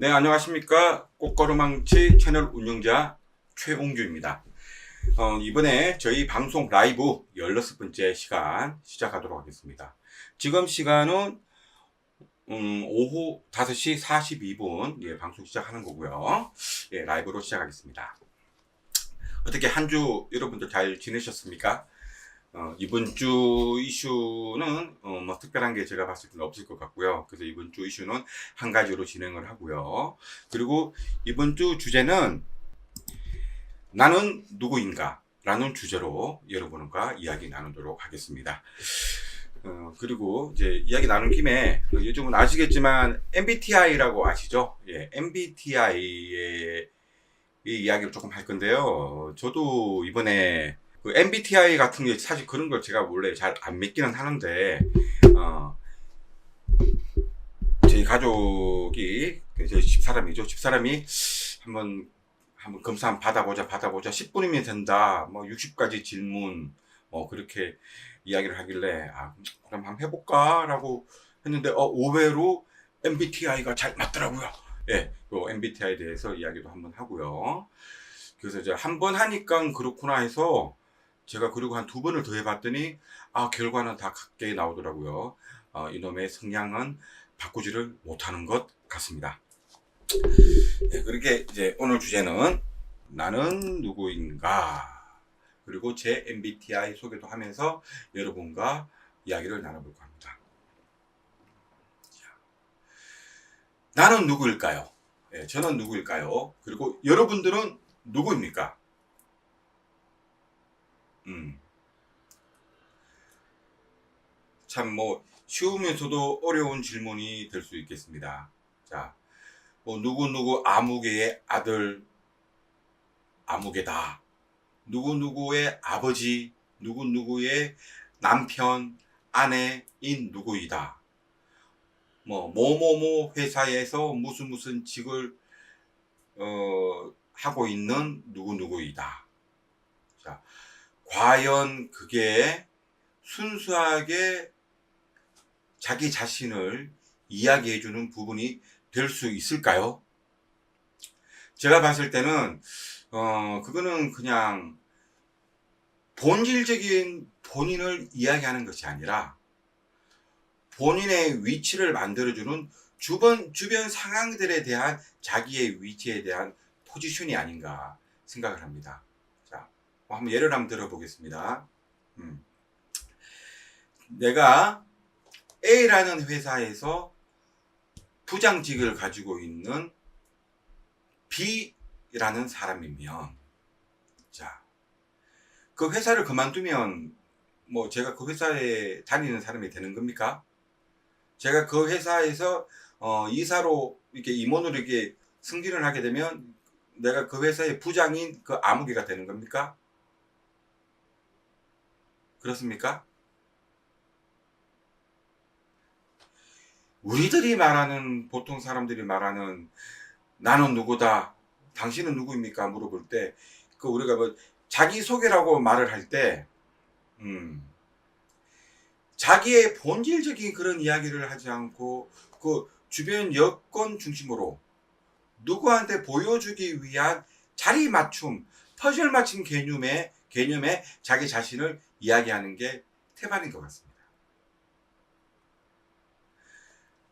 네, 안녕하십니까. 꽃걸음망치 채널 운영자 최웅규입니다. 이번에 저희 방송 라이브 16번째 시간 시작하도록 하겠습니다. 지금 시간은 오후 5시 42분 방송 시작하는 거고요. 라이브로 시작하겠습니다. 어떻게 한 주 여러분들 잘 지내셨습니까? 이번 주 이슈는 뭐 특별한 게 제가 봤을 때는 없을 것 같고요. 그래서 이번 주 이슈는 한 가지로 진행을 하고요. 그리고 이번 주 주제는 나는 누구인가 라는 주제로 여러분과 이야기 나누도록 하겠습니다. 그리고 이제 이야기 나눈 김에 요즘은 아시겠지만 MBTI라고 아시죠? MBTI의 이야기를 조금 할 건데요. 저도 이번에 그 MBTI 같은 게 사실 그런 걸 제가 원래 잘 안 믿기는 하는데, 저희 가족이, 저희 집사람이죠. 집사람이 한번 검사 한번 받아보자. 10분이면 된다. 뭐 60가지 질문, 그렇게 이야기를 하길래, 그럼 한번 해볼까라고 했는데, 의외로 MBTI가 잘 맞더라고요. 그 MBTI에 대해서 이야기도 한번 하고요. 그래서 이제 한 번 하니까 그렇구나 해서 제가 그리고 한 2번을 더 해봤더니 결과는 다 같게 나오더라고요. 이놈의 성향은 바꾸지를 못하는 것 같습니다. 그렇게 이제 오늘 주제는 나는 누구인가, 그리고 제 MBTI 소개도 하면서 여러분과 이야기를 나눠볼까 합니다. 나는 누구일까요? 저는 누구일까요? 그리고 여러분들은 누구입니까? 참 쉬우면서도 어려운 질문이 될 수 있겠습니다. 자, 누구누구 아무개의 아들 아무개다. 누구누구의 아버지, 누구누구의 남편, 아내인 누구이다. 뭐뭐뭐 회사에서 무슨 직을 하고 있는 누구누구이다. 자, 과연 그게 순수하게 자기 자신을 이야기해주는 부분이 될 수 있을까요? 제가 봤을 때는 그거는 그냥 본질적인 본인을 이야기하는 것이 아니라 본인의 위치를 만들어주는 주변 상황들에 대한 자기의 위치에 대한 포지션이 아닌가 생각을 합니다. 자, 한번 예를 한번 들어보겠습니다. 내가 A라는 회사에서 부장직을 가지고 있는 B라는 사람이면, 자, 그 회사를 그만두면 제가 그 회사에 다니는 사람이 되는 겁니까? 제가 그 회사에서 이사로 이렇게 임원으로 이렇게 승진을 하게 되면 내가 그 회사의 부장인 그 아무개가 되는 겁니까? 그렇습니까? 우리들이 말하는, 보통 사람들이 말하는 나는 누구다, 당신은 누구입니까? 물어볼 때, 우리가 자기소개라고 말을 할 때, 자기의 본질적인 그런 이야기를 하지 않고, 그 주변 여건 중심으로 누구한테 보여주기 위한 자리 맞춤, 퍼즐 맞춤 개념에 자기 자신을 이야기하는 게 태반인 것 같습니다.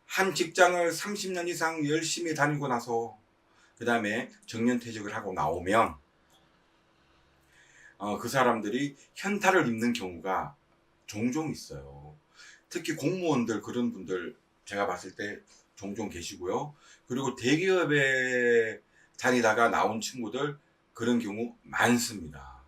한 직장을 30년 이상 열심히 다니고 나서 그 다음에 정년퇴직을 하고 나오면 그 사람들이 현타를 입는 경우가 종종 있어요. 특히 공무원들, 그런 분들 제가 봤을 때 종종 계시고요. 그리고 대기업에 다니다가 나온 친구들, 그런 경우 많습니다.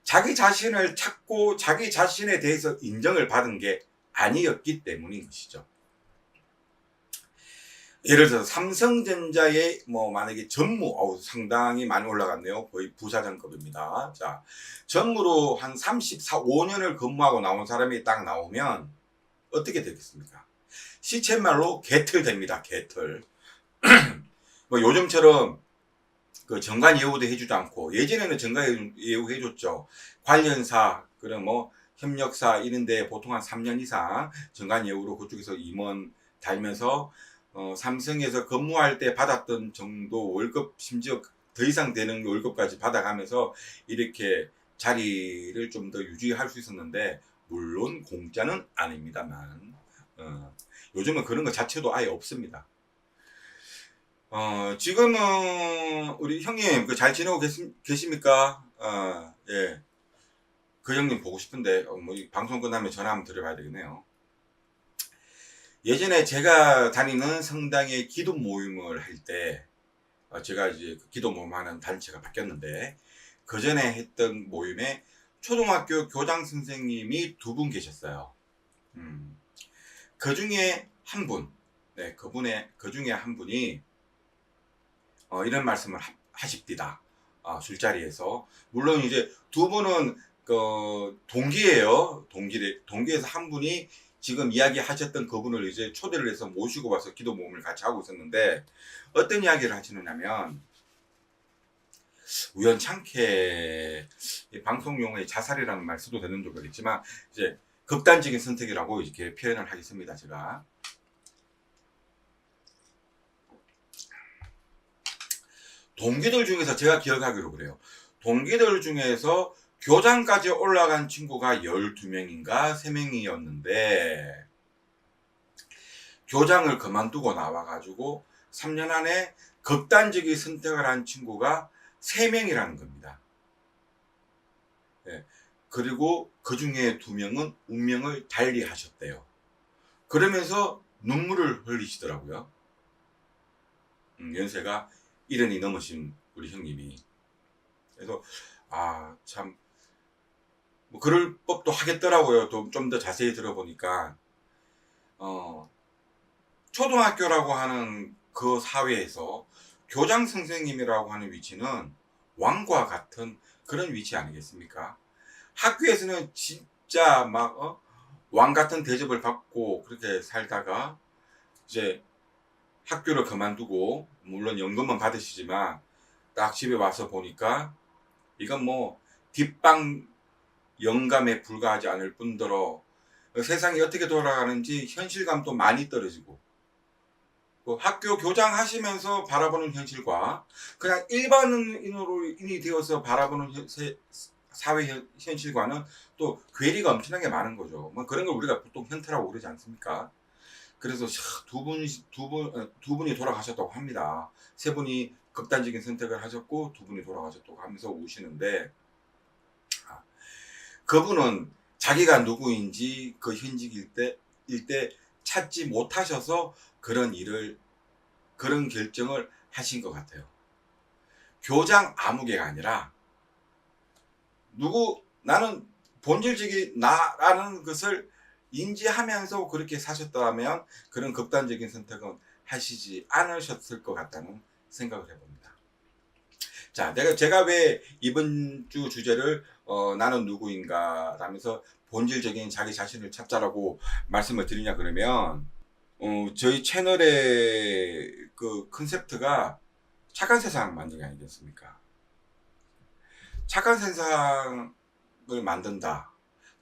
자기 자신을 찾고 자기 자신에 대해서 인정을 받은 게 아니었기 때문인 것이죠. 예를 들어서 삼성전자의 만약에 전무, 상당히 많이 올라갔네요. 거의 부사장급입니다. 자, 전무로 한 34~5년을 근무하고 나온 사람이 딱 나오면 어떻게 되겠습니까? 시쳇말로 개털됩니다. 개털. 요즘처럼 그 정관 예우도 해주지 않고, 예전에는 정관 예우 해줬죠. 관련사, 그런 협력사 이런데 보통 한 3년 이상 정관 예우로 그쪽에서 임원 달면서 삼성에서 근무할 때 받았던 정도 월급, 심지어 더 이상 되는 월급까지 받아가면서 이렇게 자리를 좀 더 유지할 수 있었는데, 물론 공짜는 아닙니다만 요즘은 그런 것 자체도 아예 없습니다. 지금은 우리 형님 잘 지내고 계십니까? 예. 그 형님 보고 싶은데 뭐 방송 끝나면 전화 한번 드려봐야 되겠네요. 예전에 제가 다니는 성당의 기도 모임을 할 때, 제가 이제 기도 모임 하는 단체가 바뀌었는데, 그 전에 했던 모임에 초등학교 교장 선생님이 2분 계셨어요. 그 중에 한 분, 네, 그 중에 한 분이 이런 말씀을 하십니다. 술자리에서. 물론 이제 2분은 동기예요. 동기에서 한 분이 지금 이야기하셨던 그분을 이제 초대를 해서 모시고 와서 기도 모임을 같이 하고 있었는데, 어떤 이야기를 하시느냐면, 우연찮게 방송 용어의 자살이라는 말 써도 되는지 모르겠지만, 이제 극단적인 선택이라고 이렇게 표현을 하겠습니다. 제가 동기들 중에서 제가 기억하기로 그래요. 동기들 중에서 교장까지 올라간 친구가 12명인가 3명이었는데, 교장을 그만두고 나와가지고 3년 안에 극단적인 선택을 한 친구가 3명이라는 겁니다. 네. 그리고 그 중에 2명은 운명을 달리 하셨대요. 그러면서 눈물을 흘리시더라고요. 연세가 70이 넘으신 우리 형님이. 그래서 참 뭐 그럴 법도 하겠더라고요. 좀 더 자세히 들어보니까 초등학교라고 하는 그 사회에서 교장 선생님이라고 하는 위치는 왕과 같은 그런 위치 아니겠습니까? 학교에서는 진짜 막 왕 같은 대접을 받고 그렇게 살다가 이제 학교를 그만두고, 물론 연금은 받으시지만 딱 집에 와서 보니까 이건 뭐 뒷방 영감에 불과하지 않을 뿐더러 세상이 어떻게 돌아가는지 현실감도 많이 떨어지고, 학교 교장 하시면서 바라보는 현실과 그냥 일반인이 되어서 바라보는 사회 현실과는 또 괴리가 엄청나게 많은 거죠. 뭐 그런 걸 우리가 보통 현타라고 그러지 않습니까? 그래서 두 분이 돌아가셨다고 합니다. 3분이 극단적인 선택을 하셨고 2분이 돌아가셨다고 하면서 우시는데, 그분은 자기가 누구인지 그 현직일 때 찾지 못하셔서 그런 결정을 하신 것 같아요. 교장 아무개가 아니라 나는 본질적인 나라는 것을 인지하면서 그렇게 사셨다면 그런 극단적인 선택은 하시지 않으셨을 것 같다는 생각을 해봅니다. 자, 제가 왜 이번 주 주제를 나는 누구인가 라면서 본질적인 자기 자신을 찾자라고 말씀을 드리냐 그러면, 저희 채널의 그 컨셉트가 착한 세상 만들기 아니겠습니까? 착한 세상을 만든다,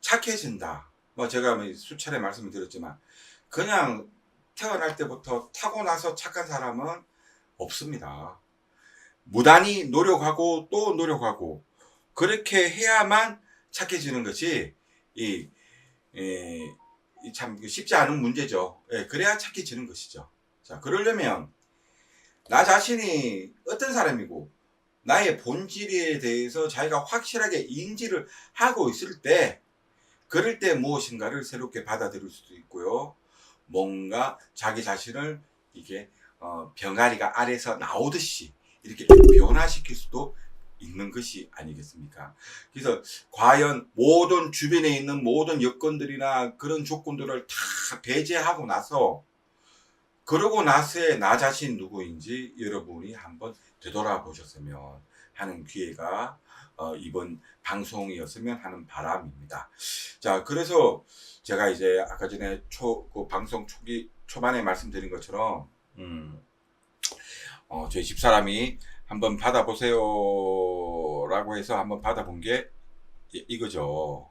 착해진다, 뭐 제가 수차례 말씀을 드렸지만 그냥 태어날 때부터 타고나서 착한 사람은 없습니다. 무단히 노력하고 또 노력하고 그렇게 해야만 착해지는 것이 참 쉽지 않은 문제죠. 그래야 착해지는 것이죠. 자, 그러려면 나 자신이 어떤 사람이고 나의 본질에 대해서 자기가 확실하게 인지를 하고 있을 때, 그럴 때 무엇인가를 새롭게 받아들일 수도 있고요. 뭔가 자기 자신을 이게 병아리가 알에서 나오듯이 이렇게 변화시킬 수도 있는 것이 아니겠습니까? 그래서 과연 모든 주변에 있는 모든 여건들이나 그런 조건들을 다 배제하고 나서, 그러고 나서의 나 자신 누구인지 여러분이 한번 되돌아보셨으면 하는 기회가 이번 방송이었으면 하는 바람입니다. 자, 그래서 제가 이제 아까 전에 그 방송 초반에 말씀드린 것처럼 저희 집사람이 한번 받아보세요 라고 해서 한번 받아본 게 이거죠.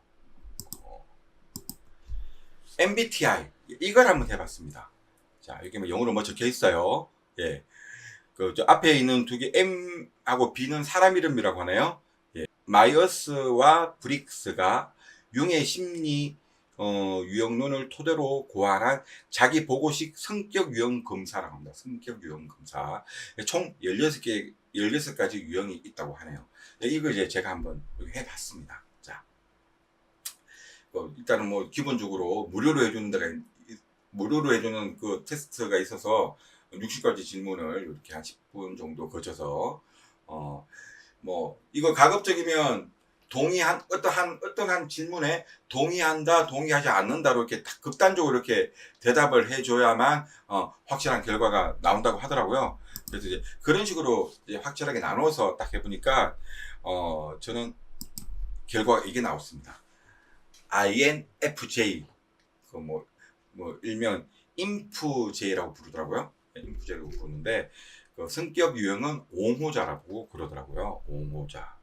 MBTI 이걸 한번 해봤습니다. 자, 여기 뭐 영어로 뭐 적혀 있어요. 예. 저 앞에 있는 두 개 M하고 B는 사람 이름이라고 하네요. 예. 마이어스와 브릭스가 융의 심리 유형론을 토대로 고안한 자기 보고식 성격 유형 검사라고 합니다. 성격 유형 검사. 총 16가지 유형이 있다고 하네요. 이거 이제 제가 한번 해봤습니다. 자, 일단은 뭐 기본적으로 무료로 해주는 그 테스트가 있어서 60가지 질문을 이렇게 한 10분 정도 거쳐서 뭐 이거 가급적이면 어떠한 질문에 동의한다, 동의하지 않는다로 이렇게 극단적으로 이렇게 대답을 해줘야만 확실한 결과가 나온다고 하더라고요. 그래서 이제 그런 식으로 이제 확실하게 나눠서 딱 해보니까 저는 결과가 이게 나왔습니다. INFJ 뭐 일명 INFJ라고 부르더라고요. INFJ라고 부르는데 그 성격 유형은 옹호자라고 그러더라고요. 옹호자.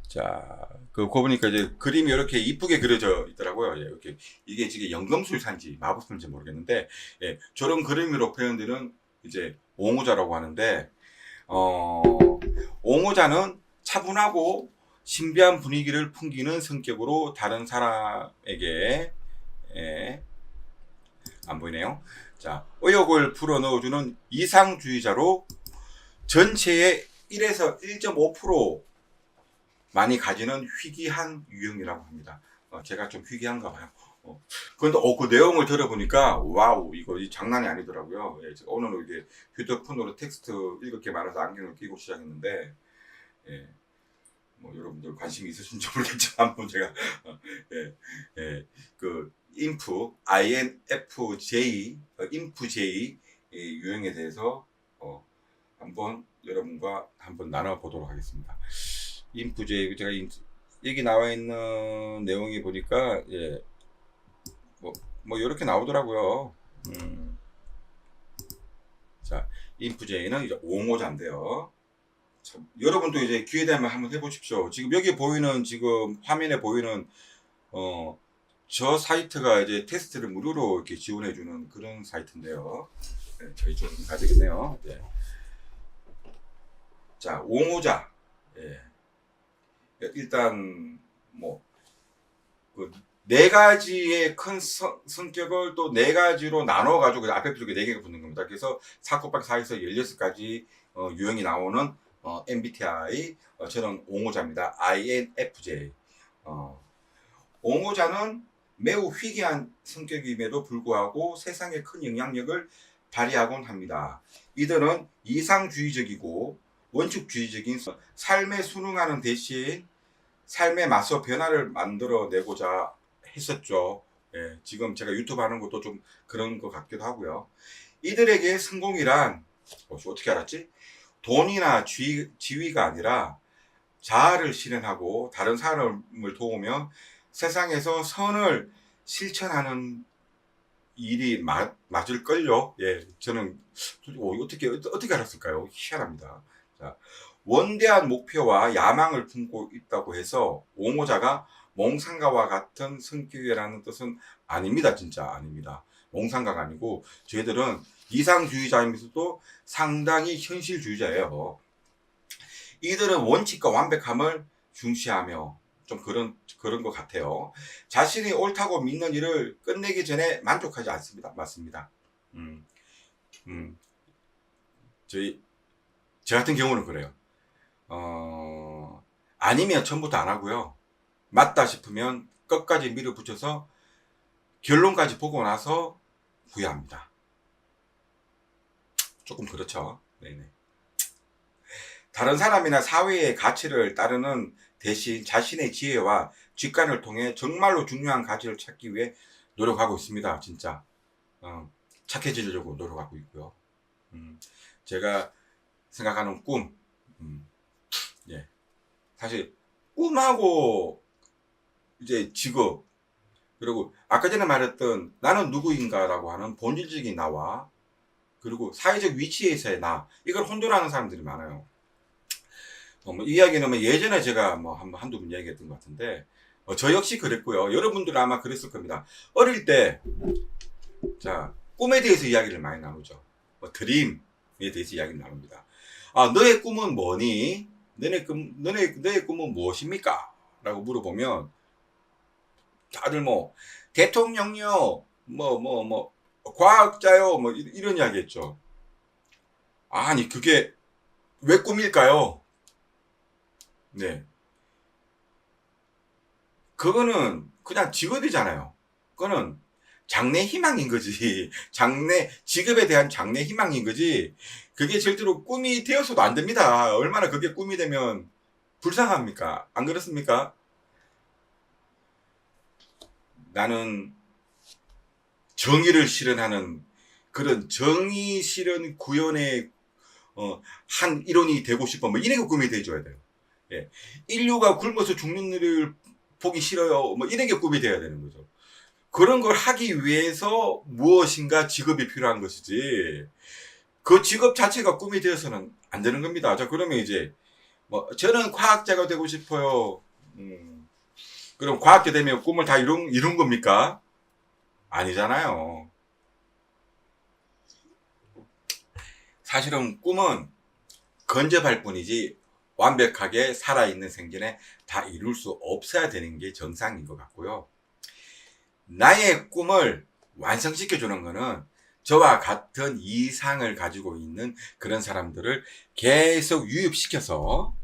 자, 그거 보니까 이제 그림이 이렇게 이쁘게 그려져 있더라고요. 예, 이렇게 이게 지금 연금술사인지 마법술인지 모르겠는데, 예, 저런 그림으로 표현되는 이제 옹호자라고 하는데, 옹호자는 차분하고 신비한 분위기를 풍기는 성격으로 다른 사람에게 안 보이네요. 자, 의욕을 불어넣어주는 이상주의자로 전체의 1에서 1.5% 많이 가지는 희귀한 유형이라고 합니다. 제가 좀 희귀한가 봐요. 그런데 그 내용을 들어보니까 와우, 이거 장난이 아니더라고요. 예, 오늘은 이게 휴대폰으로 텍스트 읽을 게 많아서 안경을 끼고 시작했는데, 예, 뭐 여러분들 관심이 있으신지 모르겠지만 한번 제가 그 INFJ 유형에 대해서 한번 여러분과 한번 나눠보도록 하겠습니다. INFJ 제가 여기 나와 있는 내용이 보니까 예, 뭐 이렇게 나오더라고요. 자, INFJ는 이제 옹호자인데요. 참, 여러분도 이제 기회 되면 한번 해보십시오. 지금 여기 보이는 지금 화면에 보이는 저 사이트가 이제 테스트를 무료로 이렇게 지원해주는 그런 사이트인데요. 네, 저희 좀 가지겠네요. 네. 자, 옹호자. 예. 일단 뭐 그 네 가지의 큰 성격을 또 네 가지로 나눠 가지고 앞에 두 개 네 개가 붙는 겁니다. 그래서 4 곱하기 4에서 16가지 유형이 나오는 MBTI 저는 옹호자입니다. INFJ. 옹호자는 매우 희귀한 성격임에도 불구하고 세상에 큰 영향력을 발휘하곤 합니다. 이들은 이상주의적이고 원칙주의적인 삶에 순응하는 대신 삶에 맞서 변화를 만들어내고자 했었죠. 예, 지금 제가 유튜브 하는 것도 좀 그런 것 같기도 하고요. 이들에게 성공이란 어떻게 알았지? 돈이나 지위가 아니라 자아를 실현하고 다른 사람을 도우며 세상에서 선을 실천하는 일이 맞을걸요. 예, 저는 어떻게 알았을까요? 희한합니다. 자, 원대한 목표와 야망을 품고 있다고 해서 옹호자가 몽상가와 같은 성격이라는 뜻은 아닙니다. 진짜 아닙니다. 몽상가가 아니고 저희들은 이상주의자이면서도 상당히 현실주의자예요. 이들은 원칙과 완벽함을 중시하며 좀 그런 것 같아요. 자신이 옳다고 믿는 일을 끝내기 전에 만족하지 않습니다. 맞습니다. 저 같은 경우는 그래요. 아니면 처음부터 안 하고요. 맞다 싶으면 끝까지 밀어붙여서 결론까지 보고 나서 후회합니다. 조금 그렇죠. 네네. 다른 사람이나 사회의 가치를 따르는 대신 자신의 지혜와 직관을 통해 정말로 중요한 가치를 찾기 위해 노력하고 있습니다. 진짜 착해지려고 노력하고 있고요. 제가 생각하는 꿈, 예, 사실 꿈하고 이제 직업, 그리고 아까 전에 말했던 나는 누구인가라고 하는 본질적인 나와 그리고 사회적 위치에서의 나, 이걸 혼돈하는 사람들이 많아요. 뭐 이야기는 뭐 예전에 제가 뭐 한두 번 이야기했던 것 같은데 저 역시 그랬고요. 여러분들은 아마 그랬을 겁니다. 어릴 때, 자, 꿈에 대해서 이야기를 많이 나누죠. 뭐 드림에 대해서 이야기를 나눕니다. 아, 너의 꿈은 뭐니? 너의 꿈은 무엇입니까? 라고 물어보면 다들 뭐 대통령요, 과학자요, 뭐 이런 이야기 했죠. 아니, 그게 왜 꿈일까요? 네. 그거는 그냥 직업이잖아요. 그거는 장래 희망인 거지. 직업에 대한 장래 희망인 거지. 그게 절대로 꿈이 되어서도 안 됩니다. 얼마나 그게 꿈이 되면 불쌍합니까? 안 그렇습니까? 나는 정의를 실현하는 그런 정의 실현 구현의 한 일원이 되고 싶어. 뭐 이런 게 꿈이 돼줘야 돼요. 예. 인류가 굶어서 죽는 일을 보기 싫어요. 뭐 이런 게 꿈이 돼야 되는 거죠. 그런 걸 하기 위해서 무엇인가 직업이 필요한 것이지. 그 직업 자체가 꿈이 되어서는 안 되는 겁니다. 자, 그러면 이제 뭐 저는 과학자가 되고 싶어요. 그럼 과학자 되면 꿈을 다 이룬 겁니까? 아니잖아요. 사실은 꿈은 건접할 뿐이지 완벽하게 살아있는 생전에 다 이룰 수 없어야 되는 게 정상인 것 같고요. 나의 꿈을 완성시켜 주는 거는 저와 같은 이상을 가지고 있는 그런 사람들을 계속 유입시켜서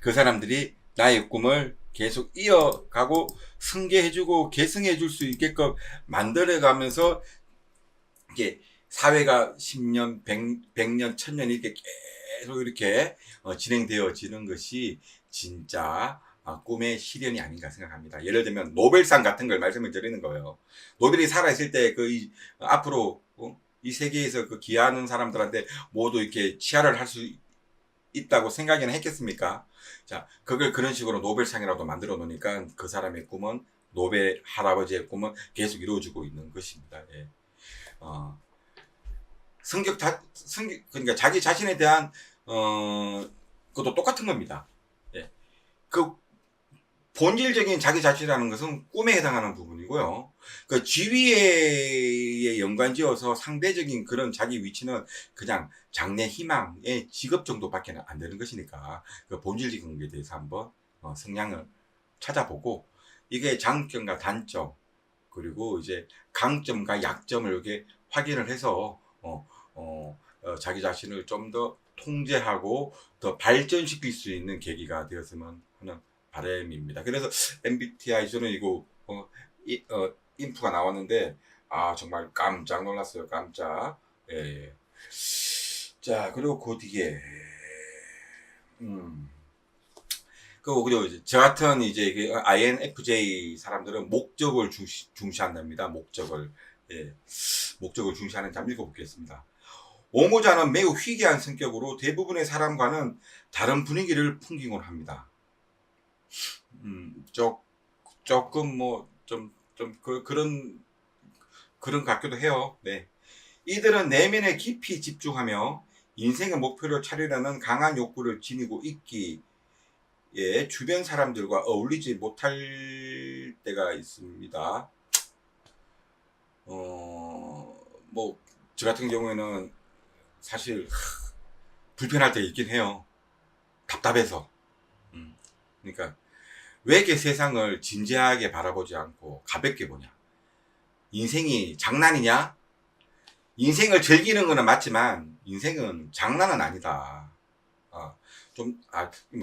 그 사람들이 나의 꿈을 계속 이어가고 승계해주고 계승해줄 수 있게끔 만들어가면서 이게 사회가 10년, 100년, 1000년 이렇게 계속 이렇게 진행되어지는 것이 진짜 꿈의 실현이 아닌가 생각합니다. 예를 들면 노벨상 같은 걸 말씀을 드리는 거예요. 노벨이 살아있을 때 앞으로 이 세계에서 그 기여하는 사람들한테 모두 이렇게 치아를 할 수 있다고 생각이나 했겠습니까? 자, 그걸 그런 식으로 노벨상이라도 만들어 놓으니까 그 사람의 꿈은 노벨 할아버지의 꿈은 계속 이루어지고 있는 것입니다. 예. 그러니까 자기 자신에 대한 그것도 똑같은 겁니다. 예. 그 본질적인 자기 자신이라는 것은 꿈에 해당하는 부분이고요. 그 지위에 연관지어서 상대적인 그런 자기 위치는 그냥 장래 희망의 직업 정도밖에 안 되는 것이니까 그 본질적인 것에 대해서 한번 성향을 찾아보고 이게 장점과 단점 그리고 이제 강점과 약점을 이렇게 확인을 해서 자기 자신을 좀 더 통제하고 더 발전시킬 수 있는 계기가 되었으면 하는 바람입니다. 그래서 MBTI 저는 이거 인프가 나왔는데 정말 깜짝 놀랐어요. 깜짝. 예. 자, 그리고 그 뒤에 그리고 이제 저 같은 이제 INFJ 사람들은 목적을 중시한답니다. 목적을. 예. 목적을 중시하는지 한번 읽어보겠습니다. 옹호자는 매우 희귀한 성격으로 대부분의 사람과는 다른 분위기를 풍기곤 합니다. 조금 그런 같기도 해요. 네. 이들은 내면에 깊이 집중하며 인생의 목표를 차리려는 강한 욕구를 지니고 있기에 주변 사람들과 어울리지 못할 때가 있습니다. 저 같은 경우에는 사실 불편할 때 있긴 해요. 답답해서. 그러니까 왜 이렇게 세상을 진지하게 바라보지 않고 가볍게 보냐? 인생이 장난이냐? 인생을 즐기는 거는 맞지만 인생은 장난은 아니다.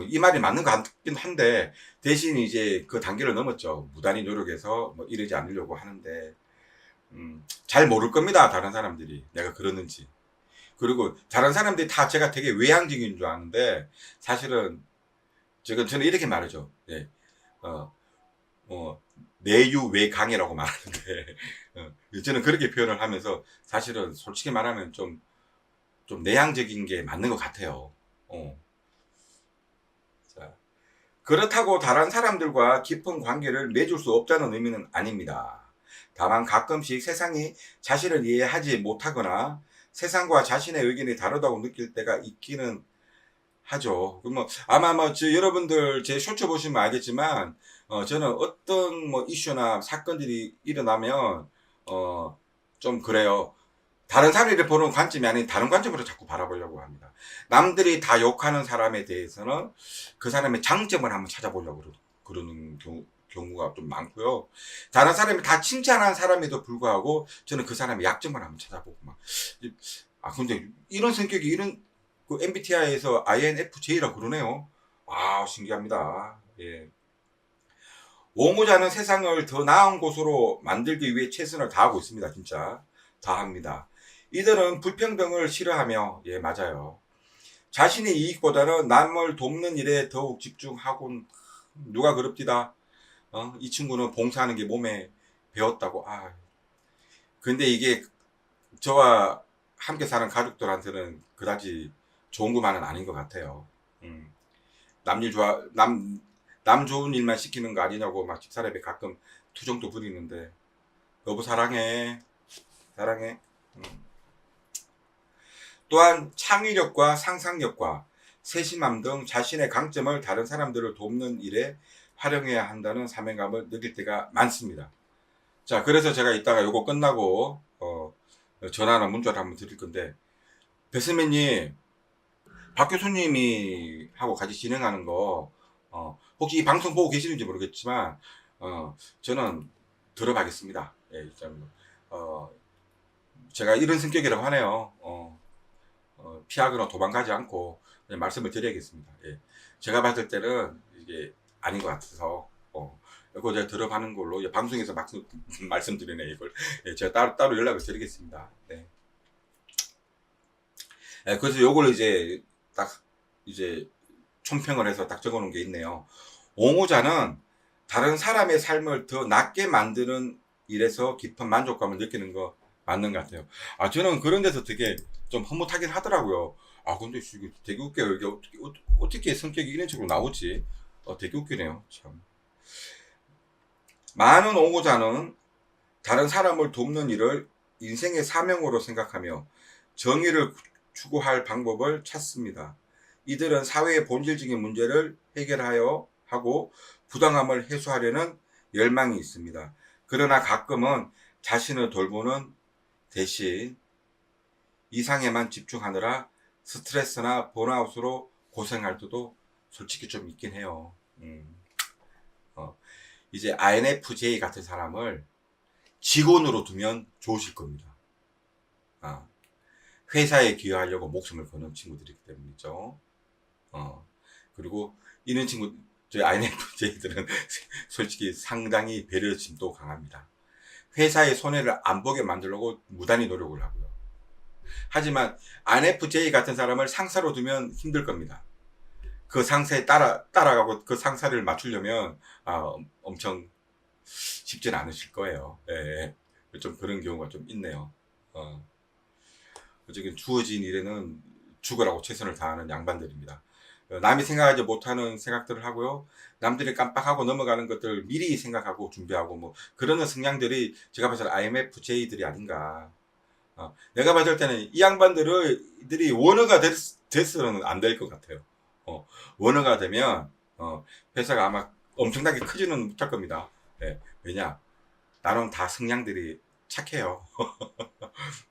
이 말이 맞는 것 같긴 한데 대신 이제 그 단계를 넘었죠. 무단히 노력해서 이러지 않으려고 하는데 잘 모를 겁니다. 다른 사람들이 내가 그러는지. 그리고 다른 사람들이 다 제가 되게 외향적인 줄 아는데 사실은 저는 이렇게 말하죠. 네. 내유외강이라고 말하는데 저는 그렇게 표현을 하면서 사실은 솔직히 말하면 좀 내향적인 게 맞는 것 같아요. 자, 그렇다고 다른 사람들과 깊은 관계를 맺을 수 없다는 의미는 아닙니다. 다만 가끔씩 세상이 자신을 이해하지 못하거나 세상과 자신의 의견이 다르다고 느낄 때가 있기는 하죠. 아마 여러분들 제 쇼츠 보시면 알겠지만 저는 어떤 이슈나 사건들이 일어나면 좀 그래요. 다른 사람을 보는 관점이 아닌 다른 관점으로 자꾸 바라보려고 합니다. 남들이 다 욕하는 사람에 대해서는 그 사람의 장점을 한번 찾아보려고 그러는 경우가 좀 많고요. 다른 사람이 다 칭찬하는 사람에도 불구하고 저는 그 사람의 약점을 한번 찾아보고 막. 근데 이런 성격이 이런 그 MBTI에서 INFJ라고 그러네요. 신기합니다. 예. 옹호자는 세상을 더 나은 곳으로 만들기 위해 최선을 다하고 있습니다. 진짜 다 합니다. 이들은 불평등을 싫어하며, 예, 맞아요. 자신의 이익보다는 남을 돕는 일에 더욱 집중하곤, 누가 그럽디다. 이 친구는 봉사하는 게 몸에 배웠다고. 근데 이게 저와 함께 사는 가족들한테는 그다지 좋은 것만은 아닌 것 같아요. 남일 좋아, 남 좋은 일만 시키는 거 아니냐고 막 집사람이 가끔 투정도 부리는데, 여보 사랑해. 사랑해. 또한 창의력과 상상력과 세심함 등 자신의 강점을 다른 사람들을 돕는 일에 활용해야 한다는 사명감을 느낄 때가 많습니다. 자, 그래서 제가 이따가 요거 끝나고 전화나 문자를 한번 드릴 건데, 배스맨님, 박 교수님이 하고 같이 진행하는 거 혹시 이 방송 보고 계시는지 모르겠지만 저는 들어가겠습니다. 예, 일단 제가 이런 성격이라고 하네요. 피하거나 도망가지 않고 그냥 말씀을 드려야겠습니다. 예. 제가 봤을 때는 이게 아닌 것 같아서 이거 제가 들어가는 걸로 방송에서 말씀드리네 이걸. 예, 제가 따로 연락을 드리겠습니다. 네. 예, 그래서 요걸 이제 딱 이제 총평을 해서 딱 적어놓은 게 있네요. 옹호자는 다른 사람의 삶을 더 낫게 만드는 일에서 깊은 만족감을 느끼는 거 맞는 것 같아요. 저는 그런 데서 되게 좀 흐뭇하긴 하더라고요. 근데 이게 되게 웃겨요. 이게 어떻게 성격이 이런 식으로 나오지? 되게 웃기네요. 참. 많은 옹호자는 다른 사람을 돕는 일을 인생의 사명으로 생각하며 정의를 추구할 방법을 찾습니다. 이들은 사회의 본질적인 문제를 해결하여 하고 부당함을 해소하려는 열망이 있습니다. 그러나 가끔은 자신을 돌보는 대신 이상에만 집중하느라 스트레스나 번아웃으로 고생할 때도 솔직히 좀 있긴 해요. 이제 INFJ 같은 사람을 직원으로 두면 좋으실 겁니다. 회사에 기여하려고 목숨을 거는 친구들이기 때문이죠. 그리고 이런 저희 INFJ들은 솔직히 상당히 배려심도 강합니다. 회사의 손해를 안 보게 만들려고 무단히 노력을 하고요. 하지만 INFJ 같은 사람을 상사로 두면 힘들 겁니다. 그 상사에 따라가고 그 상사를 맞추려면 엄청 쉽진 않으실 거예요. 예, 좀 그런 경우가 좀 있네요. 어쨌든 주어진 일에는 죽으라고 최선을 다하는 양반들입니다. 남이 생각하지 못하는 생각들을 하고요. 남들이 깜빡하고 넘어가는 것들 미리 생각하고 준비하고 뭐 그러는 성향들이 제가 봤을 때 INFJ들이 아닌가. 내가 봤을 때는 이 양반들이 원어가 됐으면 안 될 것 같아요. 원어가 되면 회사가 아마 엄청나게 크지는 못할 겁니다. 예, 왜냐? 나는 다 성향들이 착해요.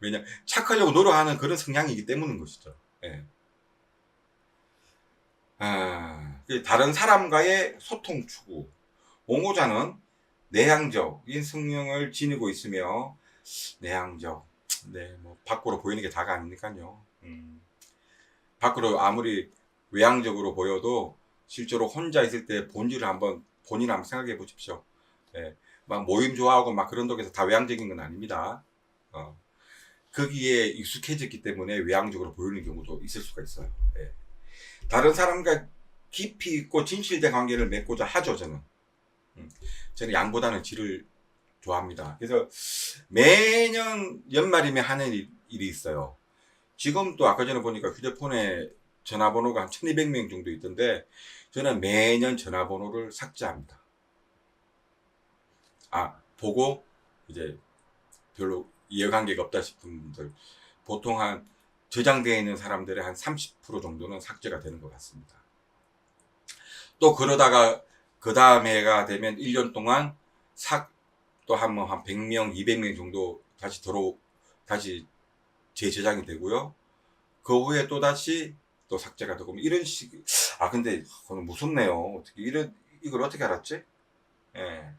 왜냐? 착하려고 노력하는 그런 성향이기 때문인 것이죠. 예. 다른 사람과의 소통 추구. 옹호자는 내향적인 성향을 지니고 있으며, 내향적. 네, 뭐, 밖으로 보이는 게 다가 아니니까요. 밖으로 아무리 외향적으로 보여도 실제로 혼자 있을 때 본인을 한번 생각해 보십시오. 예, 막 모임 좋아하고 막 그런 쪽에서 다 외향적인 건 아닙니다. 거기에 익숙해졌기 때문에 외향적으로 보이는 경우도 있을 수가 있어요. 예. 다른 사람과 깊이 있고 진실된 관계를 맺고자 하죠, 저는. 저는 양보다는 질을 좋아합니다. 그래서 매년 연말이면 하는 일이 있어요. 지금도 아까 전에 보니까 휴대폰에 전화번호가 한 1200명 정도 있던데 저는 매년 전화번호를 삭제합니다. 보고 이제 별로 이해관계가 없다 싶은 분들 보통 한 저장되어 있는 사람들의 한 30% 정도는 삭제가 되는 것 같습니다. 또 그러다가 그 다음 해가 되면 1년 동안 또 한 100명, 200명 정도 다시 재저장이 되고요. 그 후에 또 다시 또 삭제가 되고 이런 식. 근데 그건 무섭네요. 어떻게 이걸 어떻게 알았지? 예.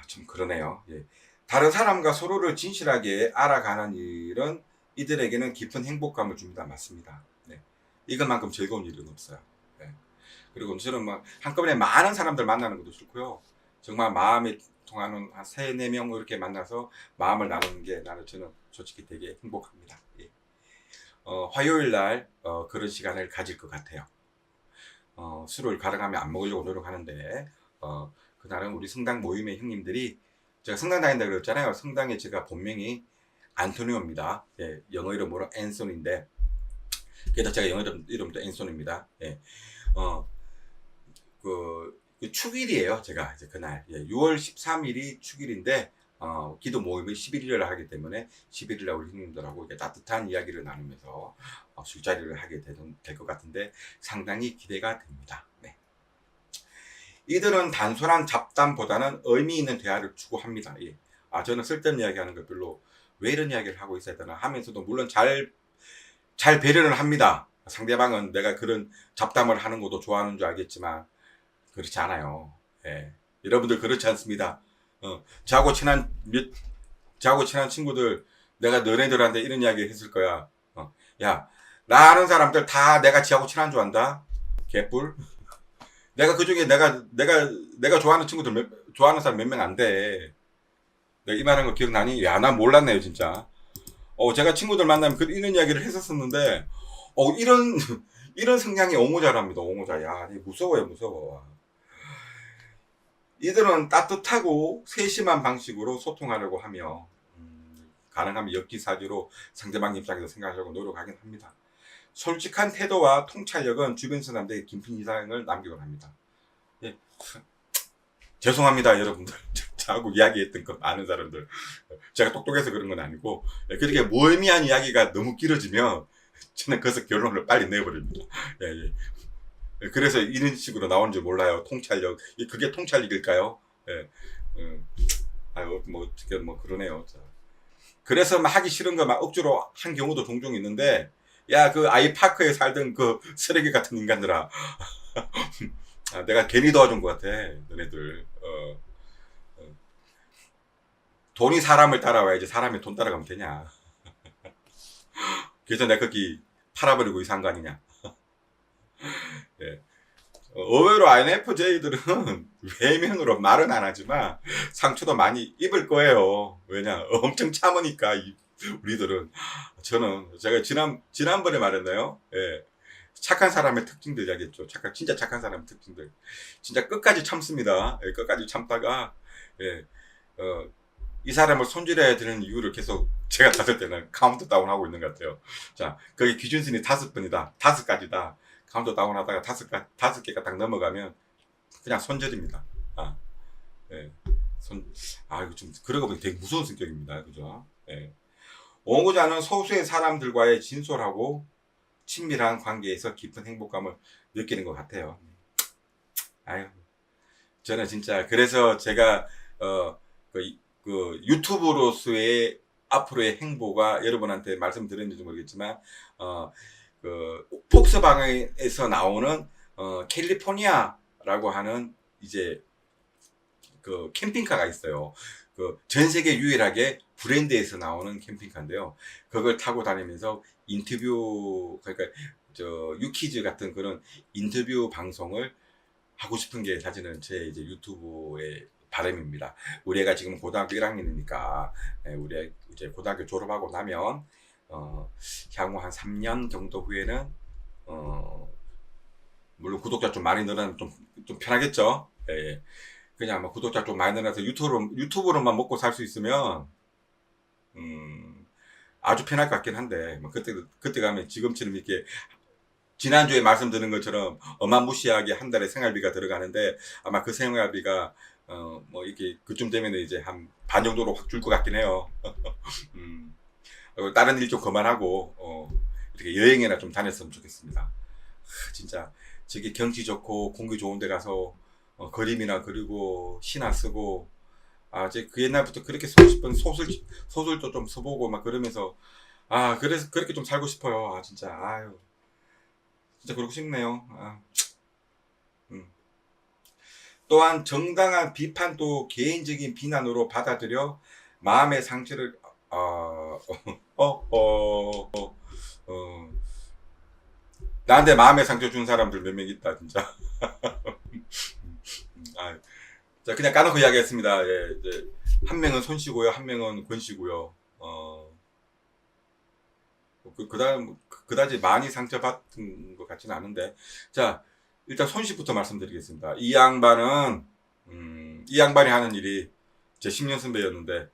좀 그러네요. 예. 다른 사람과 서로를 진실하게 알아가는 일은 이들에게는 깊은 행복감을 줍니다. 맞습니다. 네. 이것만큼 즐거운 일은 없어요. 네. 그리고 저는 막 한꺼번에 많은 사람들 만나는 것도 싫고요. 정말 마음이 통하는 한 3, 4명 이렇게 만나서 마음을 나누는 게 저는 솔직히 되게 행복합니다. 예. 화요일 날 그런 시간을 가질 것 같아요. 술을 가능하면 안 먹으려고 노력하는데 그날은 우리 성당 모임의 형님들이, 제가 성당 다닌다고 그랬잖아요. 성당에 제가 본명이 안토니오입니다. 예, 영어 이름으로 앤손인데, 그래서 제가 영어 이름도 앤손입니다. 예, 그 축일이에요. 제가 이제 그날 6월 13일이 축일인데 기도 모임을 11일을 하기 때문에 11일날 우리 형님들하고 따뜻한 이야기를 나누면서 술자리를 하게 될 것 같은데 상당히 기대가 됩니다. 네. 이들은 단순한 잡담보다는 의미 있는 대화를 추구합니다. 예. 저는 쓸데없는 이야기하는 거 별로, 왜 이런 이야기를 하고 있어야 되나 하면서도 물론 잘 배려는 합니다. 상대방은 내가 그런 잡담을 하는 것도 좋아하는 줄 알겠지만 그렇지 않아요. 예. 여러분들 그렇지 않습니다. 저하고 친한 친구들, 내가 너네들한테 이런 이야기 했을 거야. 야, 나 아는 사람들 다 내가 지하고 친한 줄 안다. 개뿔. 내가 그 중에 내가 좋아하는 친구들 좋아하는 사람 몇 명 안 돼. 내가 이 말한 거 기억나니? 야, 난 몰랐네요, 진짜. 제가 친구들 만나면 이런 이야기를 했었었는데, 이런 성향이 옹호자랍니다, 옹호자. 야, 무서워요, 무서워. 이들은 따뜻하고 세심한 방식으로 소통하려고 하며, 가능하면 역지사지로 상대방 입장에서 생각하려고 노력하긴 합니다. 솔직한 태도와 통찰력은 주변 사람들에게 깊은 인상을 남기곤 합니다. 예. 죄송합니다, 여러분들. 저하고 이야기했던 거 아는 사람들. 제가 똑똑해서 그런 건 아니고, 그렇게 무의미한 이야기가 너무 길어지면 저는 거기서 결론을 빨리 내버립니다. 예. 그래서 이런 식으로 나온 줄 몰라요. 통찰력. 그게 통찰력일까요? 예. 뭐 그러네요. 그래서 막 하기 싫은 거 막 억지로 한 경우도 종종 있는데, 야, 그 아이파크에 살던 그 쓰레기 같은 인간들아. 내가 괜히 도와준 것 같아, 너네들. 돈이 사람을 따라와야지 사람이 돈 따라가면 되냐. 그래서 내가 거기 팔아버리고 이산 거 아니냐. 예. 의외로 INFJ들은 외면으로 말은 안 하지만 상처도 많이 입을 거예요. 왜냐, 엄청 참으니까 우리들은. 제가 지난번에 말했나요? 예. 착한 사람의 특징들 이야기했죠. 진짜 착한 사람의 특징들. 진짜 끝까지 참습니다. 예, 끝까지 참다가, 예, 이 사람을 손질해야 되는 이유를 계속 제가 봤을 때는 카운트다운 하고 있는 것 같아요. 자, 거기 기준선이 5번이다. 5가지다. 카운트다운 하다가 5개가 딱 넘어가면 그냥 손절입니다. 예. 이거 좀, 그러고 보니 되게 무서운 성격입니다. 그죠? 예. 옹호자는 소수의 사람들과의 진솔하고 친밀한 관계에서 깊은 행복감을 느끼는 것 같아요. 저는 진짜, 그래서 제가, 유튜브로서의 앞으로의 행보가 여러분한테 말씀드렸는지 모르겠지만, 폭스바겐에서 나오는, 캘리포니아라고 하는 이제, 캠핑카가 있어요. 전 세계 유일하게 브랜드에서 나오는 캠핑카인데요. 그걸 타고 다니면서 그러니까 유키즈 같은 그런 인터뷰 방송을 하고 싶은 게 사실은 제 이제 유튜브의 바람입니다. 우리 애가 지금 고등학교 1학년이니까 우리 애 이제 고등학교 졸업하고 나면 향후 한 3년 정도 후에는 물론 구독자 좀 많이 늘어나면 좀 편하겠죠. 예. 그냥 뭐 구독자 좀 많이 늘어나서 유튜브로만 먹고 살 수 있으면 아주 편할 것 같긴 한데, 뭐 그때 가면 지금처럼 이렇게 지난주에 말씀드린 것처럼 어마무시하게 한 달에 생활비가 들어가는데, 아마 그 생활비가 뭐 이렇게 그쯤 되면 이제 한 반 정도로 확 줄 것 같긴 해요. 다른 일 좀 그만하고 이렇게 여행이나 좀 다녔으면 좋겠습니다. 진짜 저기 경치 좋고 공기 좋은 데 가서 그림이나 그리고 시나 쓰고 이제 그 옛날부터 그렇게 쓰고 싶은 소설도 좀 써보고 막 그러면서, 그래서 그렇게 좀 살고 싶어요. 진짜, 아유. 진짜 그러고 싶네요. 음. 또한 정당한 비판도 개인적인 비난으로 받아들여 마음의 상처를, 어, 나한테 마음의 상처 준 사람들 몇 명 있다, 진짜. 아, 자, 그냥 까놓고 이야기했습니다. 예, 이제, 한 명은 손씨고요, 한 명은 권씨고요. 그다지 많이 상처받은 것 같지는 않은데. 자, 일단 손씨부터 말씀드리겠습니다. 이 양반이 하는 일이, 제 10년 선배였는데,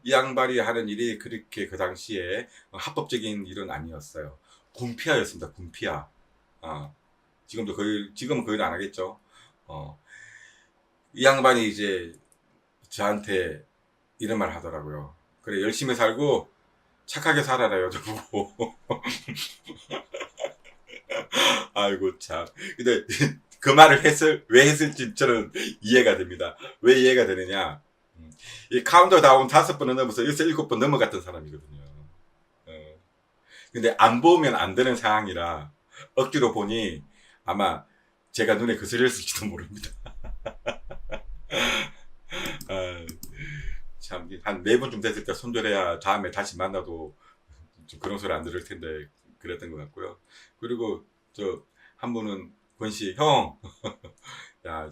이 양반이 하는 일이 그렇게 그 당시에 합법적인 일은 아니었어요. 군피아였습니다, 군피아. 지금은 거의 안 하겠죠. 어, 이 양반이 이제 저한테 이런 말 하더라고요. 그래, 열심히 살고 착하게 살아라요, 저보고. 아이고, 참. 근데 그 말을 왜 했을지 저는 이해가 됩니다. 왜 이해가 되느냐. 이 카운터다운 5번을 넘어서 7번 넘어갔던 사람이거든요. 근데 안 보면 안 되는 상황이라 억지로 보니 아마 제가 눈에 거슬렸을지도 모릅니다. 아, 참, 한 4번쯤 됐을 때 손절해야 다음에 다시 만나도 좀 그런 소리 안 들을 텐데 그랬던 것 같고요. 그리고 한 분은 권씨 형, 야,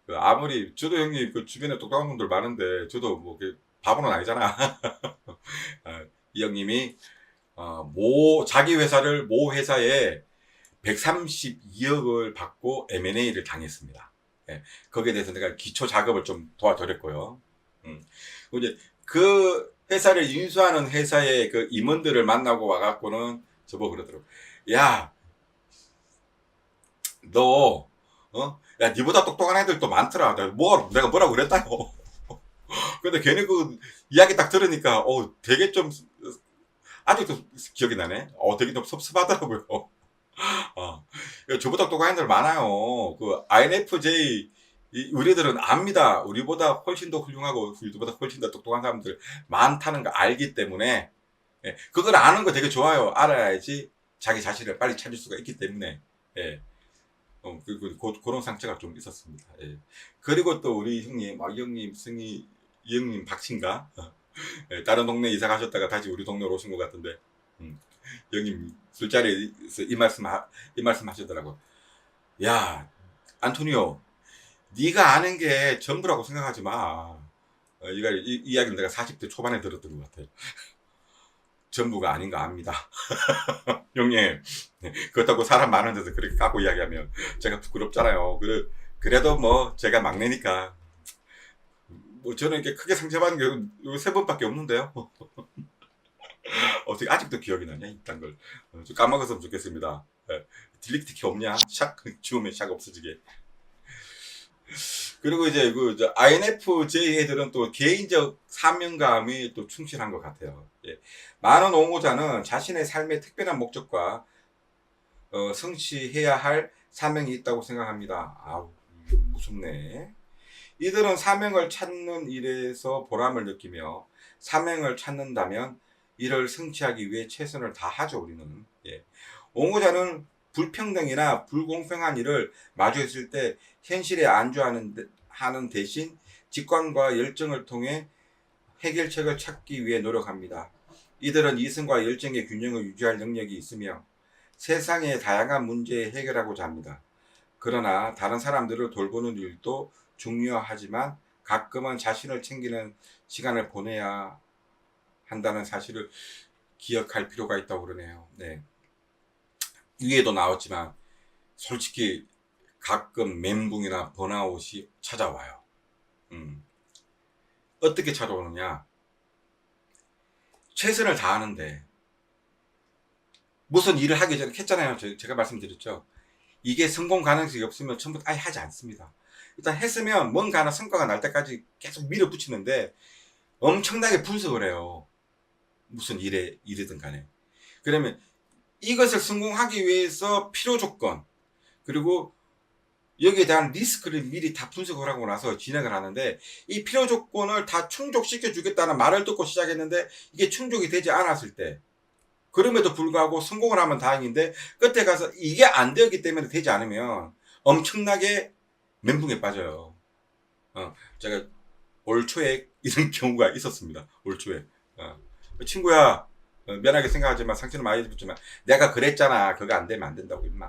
아무리 저도 형님 그 주변에 똑똑한 분들 많은데 저도 뭐 바보는 아니잖아. 이 형님이 자기 회사를 모 회사에 132억을 받고 M&A를 당했습니다. 예, 거기에 대해서 내가 기초 작업을 좀 도와드렸고요. 이제 그 회사를 인수하는 회사의 그 임원들을 만나고 와갖고는 저보고 그러더라고. 야, 너, 야, 니보다 똑똑한 애들도 많더라. 내가 뭐라고 그랬다요. 근데 괜히 그 이야기 딱 들으니까, 되게 좀, 아직도 기억이 나네. 되게 좀 섭섭하더라고요. 저보다 똑똑한 애들 많아요. 그 INFJ, 우리들은 압니다. 우리보다 훨씬 더 훌륭하고, 우리보다 훨씬 더 똑똑한 사람들 많다는 거 알기 때문에, 예, 그걸 아는 거 되게 좋아요. 알아야지 자기 자신을 빨리 찾을 수가 있기 때문에, 예. 그런 상처가 좀 있었습니다. 예. 그리고 또 우리 형님, 이 형님, 이 형님 박친가? 예, 다른 동네 이사 가셨다가 다시 우리 동네로 오신 것 같은데, 형님 술자리에서 이 말씀 하시더라고. 야, 안토니오, 네가 아는 게 전부라고 생각하지 마. 이 이야기를 내가 40대 초반에 들었던 것 같아요. 전부가 아닌 거 압니다. 형님, 그렇다고 사람 많은 데서 그렇게 까고 이야기하면 제가 부끄럽잖아요. 그래도 뭐 제가 막내니까 뭐 저는 이렇게 크게 상처받은 게 3번밖에 없는데요. 어떻게 아직도 기억이 나냐 이딴 걸. 좀 까먹었으면 좋겠습니다. 딜리트 키 없냐? 샥 지우면 샥 없어지게. 그리고 이제 INFJ 애들은 또 개인적 사명감이 또 충실한 것 같아요. 예. 많은 옹호자는 자신의 삶의 특별한 목적과 성취해야 할 사명이 있다고 생각합니다. 무섭네. 이들은 사명을 찾는 일에서 보람을 느끼며 사명을 찾는다면 이를 성취하기 위해 최선을 다하죠. 우리는. 예. 옹호자는 불평등이나 불공평한 일을 마주했을 때 현실에 안주하는 대신 직관과 열정을 통해 해결책을 찾기 위해 노력합니다. 이들은 이성과 열정의 균형을 유지할 능력이 있으며 세상의 다양한 문제에 해결하고자 합니다. 그러나 다른 사람들을 돌보는 일도 중요하지만 가끔은 자신을 챙기는 시간을 보내야 한다는 사실을 기억할 필요가 있다고 그러네요. 네. 위에도 나왔지만 솔직히 가끔 멘붕이나 번아웃이 찾아와요. 어떻게 찾아오느냐? 최선을 다하는데 무슨 일을 하기 전에 했잖아요. 제가 말씀드렸죠. 이게 성공 가능성이 없으면 처음부터 아예 하지 않습니다. 일단 했으면 뭔가 하나 성과가 날 때까지 계속 밀어붙이는데 엄청나게 분석을 해요. 무슨 일이든 간에. 그러면 이것을 성공하기 위해서 필요 조건, 그리고 여기에 대한 리스크를 미리 다 분석을 하고 나서 진행을 하는데, 이 필요 조건을 다 충족시켜 주겠다는 말을 듣고 시작했는데 이게 충족이 되지 않았을 때, 그럼에도 불구하고 성공을 하면 다행인데 끝에 가서 이게 안 되었기 때문에 되지 않으면 엄청나게 멘붕에 빠져요. 제가 올 초에 이런 경우가 있었습니다. 올 초에. 친구야, 미안하게 생각하지만 상처는 많이 입었지만 내가 그랬잖아. 그거 안 되면 안 된다고 임마.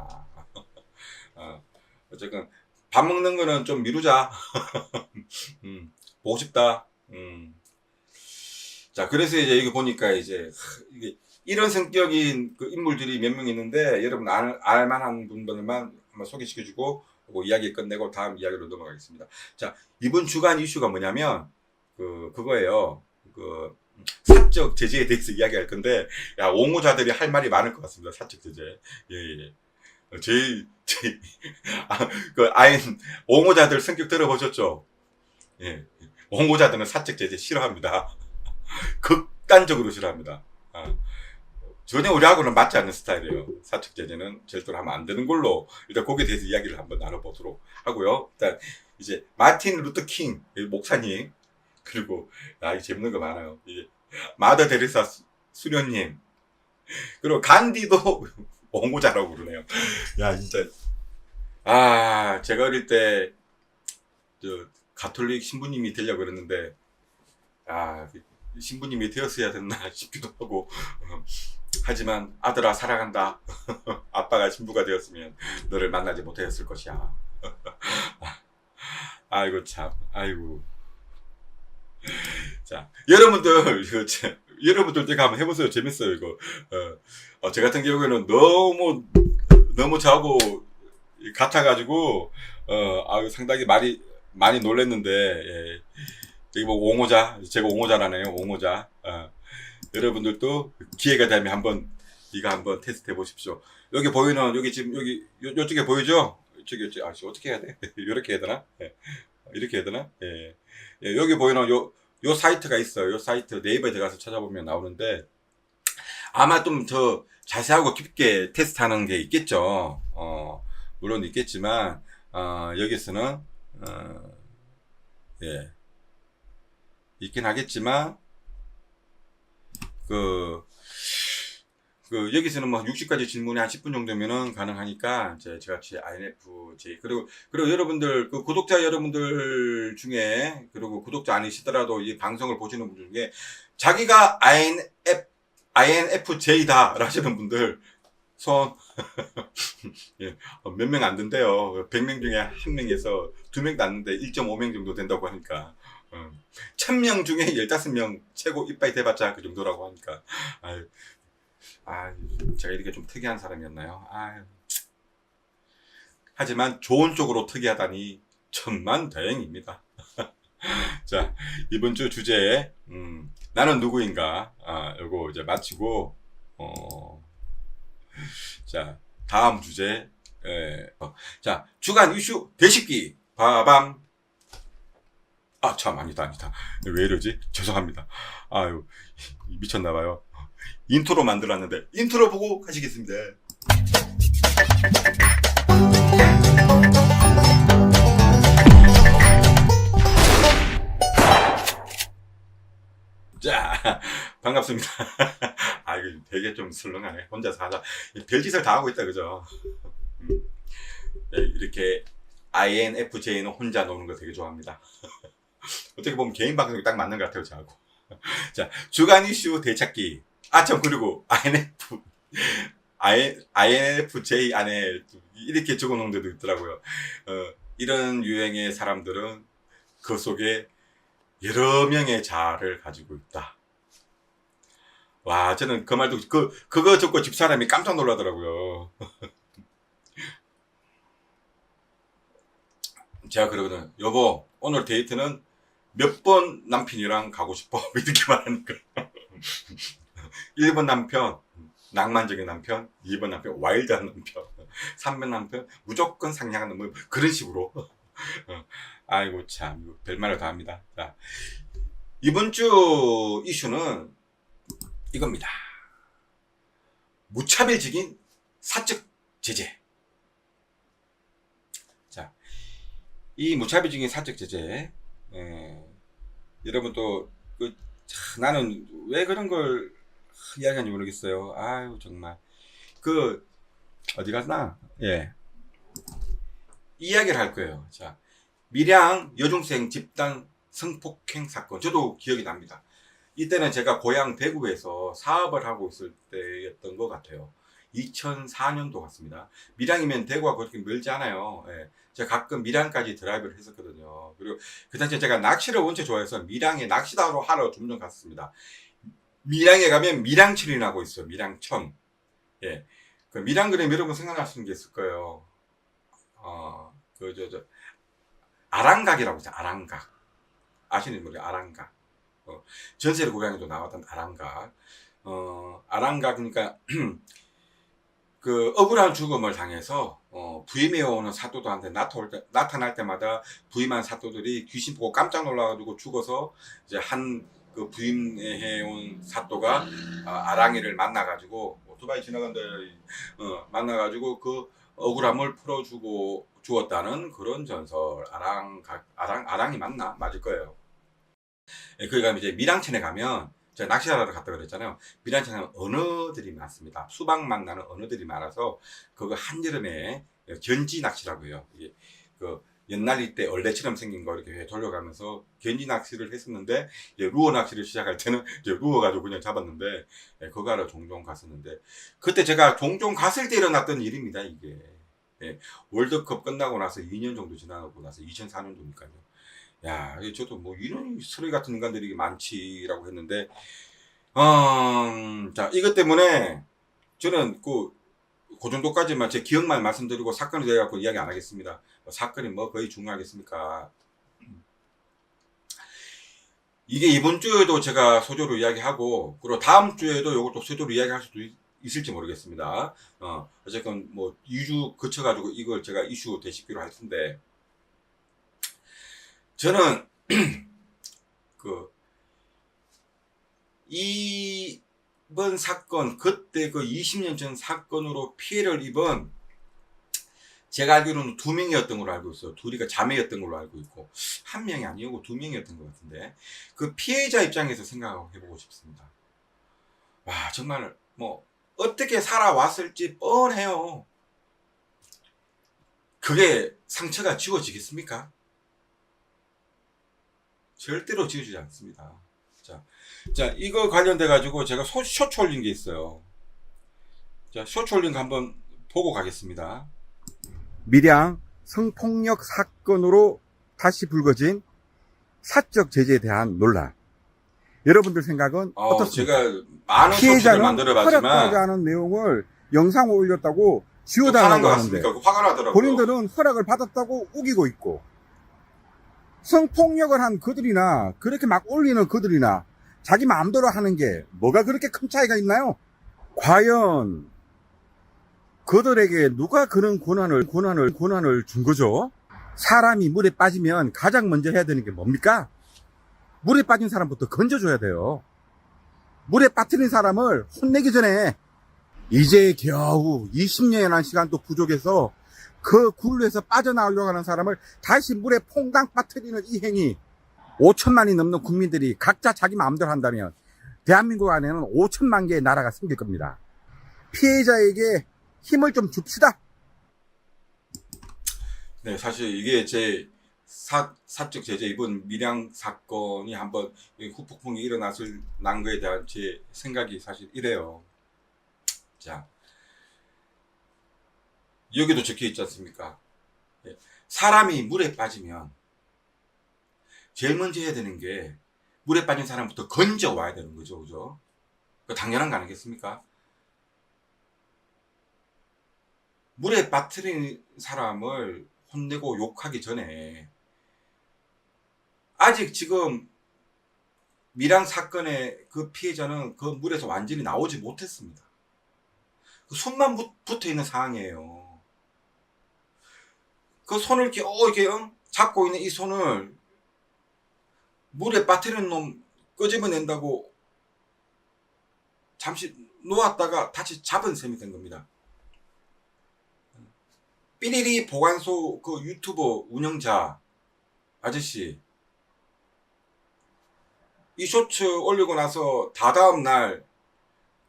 어쨌든 밥 먹는 거는 좀 미루자. 보고 싶다. 자, 그래서 이제 여기 보니까 이제 이게 이런 성격인 그 인물들이 몇 명 있는데, 여러분 알만한 분들만 한번 소개시켜주고 이야기 끝내고 다음 이야기로 넘어가겠습니다. 자, 이번 주간 이슈가 뭐냐면 그거예요. 그 사적 제재에 대해서 이야기할 건데, 야, 옹호자들이 할 말이 많을 것 같습니다. 사적 제재. 예. 옹호자들 성격 들어보셨죠? 예. 옹호자들은 사적 제재 싫어합니다. 극단적으로 싫어합니다. 전혀 우리하고는 맞지 않는 스타일이에요. 사적 제재는 절대로 하면 안 되는 걸로, 일단 거기에 대해서 이야기를 한번 나눠보도록 하고요. 일단 이제 마틴 루터 킹 목사님, 그리고 이게 재밌는 거 많아요. 이제 마더 데레사 수녀님, 그리고 간디도 옹호자라고 그러네요. 야, 진짜. 제가 어릴 때 가톨릭 신부님이 되려고 그랬는데, 신부님이 되었어야 됐나 싶기도 하고, 하지만 아들아 사랑한다. 아빠가 신부가 되었으면 너를 만나지 못했을 것이야. 아이고 참, 아이고. 자, 여러분들 제가 한번 해보세요. 재밌어요 이거. 제 같은 경우에는 너무 저하고 같아가지고 상당히 많이 놀랬는데, 예. 여기 뭐 옹호자, 제가 옹호자라네요. 옹호자. 여러분들도 기회가 되면 한번 테스트 해보십시오. 여기 보이는, 여기 지금 요쪽에 보이죠? 저기 어떻게 해야 돼? 이렇게 해야 되나? 예. 이렇게 해야 되나? 예. 예, 여기 보이는 요 사이트가 있어요. 요 사이트 네이버에 들어가서 찾아보면 나오는데, 아마 좀 더 자세하고 깊게 테스트하는 게 있겠죠. 물론 있겠지만, 여기서는 예, 있긴 하겠지만, 여기서는 뭐 60가지 질문에 한 10분 정도면은 가능하니까, 제가 INFJ, 그리고 여러분들, 구독자 여러분들 중에, 그리고 구독자 아니시더라도 이 방송을 보시는 분들 중에 자기가 INFJ다 라시는 분들 손. 예, 몇 명 안 된대요. 100명 중에 1명에서 2명도 안 되는데 1.5명 정도 된다고 하니까, 1000명 중에 15명 최고 이빠이 돼봤자 그 정도라고 하니까, 제가 이렇게 좀 특이한 사람이었나요? 하지만 좋은 쪽으로 특이하다니 천만 다행입니다. 자, 이번 주 주제에 나는 누구인가, 요거 이제 마치고, 자, 다음 주제, 자, 주간 이슈 대식기 바밤. 참, 아니다. 왜 이러지? 죄송합니다. 미쳤나봐요. 인트로 만들었는데, 인트로 보고 가시겠습니다. 자, 반갑습니다. 이거 되게 좀 설렁하네. 혼자서 하자. 별짓을 다 하고 있다, 그죠? 이렇게 INFJ는 혼자 노는 거 되게 좋아합니다. 어떻게 보면 개인 방송이 딱 맞는 것 같아요, 저하고. 자, 주간 이슈 대찾기. 그리고 INFJ 안에 이렇게 적어 놓은 데도 있더라고요. 이런 유행의 사람들은 그 속에 여러 명의 자아를 가지고 있다. 와, 저는 그 말도, 그거 듣고 집사람이 깜짝 놀라더라고요. 제가 그러거든. 여보, 오늘 데이트는 몇 번 남편이랑 가고 싶어? 이렇게 말하니까. 1번 남편, 낭만적인 남편. 2번 남편, 와일드한 남편. 3번 남편, 무조건 상냥한 뭐 그런 식으로. 아이고 참, 별말을 다 합니다. 자, 이번 주 이슈는 이겁니다. 무차별적인 사적 제재. 자, 이 무차별적인 사적 제재, 여러분 또, 나는 왜 그런 걸 이야기하는지 모르겠어요. 아유, 정말. 어디 갔나? 예. 이야기를 할 거예요. 자, 밀양 여중생 집단 성폭행 사건. 저도 기억이 납니다. 이때는 제가 고향 대구에서 사업을 하고 있을 때였던 것 같아요. 2004년도 같습니다. 밀양이면 대구가 그렇게 멀지 않아요. 예. 제가 가끔 밀양까지 드라이브를 했었거든요. 그리고 그 당시에 제가 낚시를 원체 좋아해서 밀양에 낚시다로 하러 종종 갔습니다. 밀양에 가면 밀양철이라고 있어요. 밀양천. 예. 그 밀양 그림 여러분 생각나시는 게 있을 거예요. 아랑각이라고 있어요. 아랑각. 아시는 분이 아랑각. 전세를 고향에도 나왔던 아랑각. 아랑각이니까, 억울한 죽음을 당해서, 부임해오는 사또들한테 나타날 때마다 부임한 사또들이 귀신 보고 깜짝 놀라가지고 죽어서, 이제 그 부임해온 사또가, 아랑이를 만나가지고, 오토바이 지나간다, 만나가지고 그 억울함을 풀어주고 주었다는 그런 전설. 아랑이 맞을 거예요. 거기 가면 이제 밀양천에 가면, 제가 낚시하러 갔다 그랬잖아요. 밀양천에 가면 언어들이 많습니다. 수박만 나는 언어들이 많아서, 그거 한여름에 견지 낚시라고 해요. 이게 연날이 때 얼레처럼 생긴 거 이렇게 돌려가면서 견지 낚시를 했었는데, 루어 낚시를 시작할 때는 이제 루어 가지고 그냥 잡았는데, 그거 하러 종종 갔었는데, 그때 제가 종종 갔을 때 일어났던 일입니다, 이게. 월드컵 끝나고 나서 2년 정도 지나고 나서 2004년도니까요. 야, 저도 뭐 이런 쓰레기 같은 인간들이 많지라고 했는데, 자, 이것 때문에 저는 그 정도까지만 제 기억만 말씀드리고 사건이 돼갖고 이야기 안 하겠습니다. 사건이 뭐 거의 중요하겠습니까? 이게 이번 주에도 제가 소조로 이야기하고, 그리고 다음 주에도 이것도 소조로 이야기할 수도 있을지 모르겠습니다. 어쨌건 뭐 2주 거쳐가지고 이걸 제가 이슈 되시기로 할 텐데, 저는 이번 사건, 그때 20년 전 사건으로 피해를 입은, 제가 알기로는 2명이었던 걸로 알고 있어요. 둘이가 자매였던 걸로 알고 있고, 1명이 아니고 2명이었던 것 같은데, 그 피해자 입장에서 생각해보고 싶습니다. 와, 정말 뭐 어떻게 살아왔을지 뻔해요. 그게 상처가 지워지겠습니까? 절대로 지워지지 않습니다. 자, 이거 관련돼 가지고 제가 쇼츠 올린 게 있어요. 자, 쇼츠 올린 거 한번 보고 가겠습니다. 밀양 성폭력 사건으로 다시 불거진 사적 제재에 대한 논란. 여러분들 생각은 어떻습니까? 제가 많은 쇼츠를 만들어봤지만 허락하지 않은 내용을 영상을 올렸다고 지워달라고 하는데, 화가 나더라고요. 본인들은 허락을 받았다고 우기고 있고, 성폭력을 한 그들이나 그렇게 막 올리는 그들이나 자기 마음대로 하는 게 뭐가 그렇게 큰 차이가 있나요? 과연 그들에게 누가 그런 권한을 준 거죠? 사람이 물에 빠지면 가장 먼저 해야 되는 게 뭡니까? 물에 빠진 사람부터 건져줘야 돼요. 물에 빠뜨린 사람을 혼내기 전에. 이제 겨우 20년이라는 시간도 부족해서 그 굴에서 빠져나오려고 하는 사람을 다시 물에 퐁당 빠뜨리는 이 행위, 5천만이 넘는 국민들이 각자 자기 마음대로 한다면 대한민국 안에는 5천만 개의 나라가 생길 겁니다. 피해자에게 힘을 좀 줍시다. 네, 사실 이게 제 사적 제재, 이번 밀양 사건이 한번 후폭풍이 난 거에 대한 제 생각이 사실 이래요. 자, 여기도 적혀 있지 않습니까? 사람이 물에 빠지면 제일 먼저 해야 되는 게 물에 빠진 사람부터 건져 와야 되는 거죠. 그죠? 당연한 거 아니겠습니까? 물에 빠뜨린 사람을 혼내고 욕하기 전에, 아직 지금 밀양 사건의 그 피해자는 그 물에서 완전히 나오지 못했습니다. 그 손만 붙어 있는 상황이에요. 그 손을 이렇게 잡고 있는 이 손을 물에 빠뜨리는 놈 끄집어낸다고 잠시 놓았다가 다시 잡은 셈이 된 겁니다. 삐리리 보관소 그 유튜버 운영자, 아저씨, 이 쇼츠 올리고 나서 다다음 날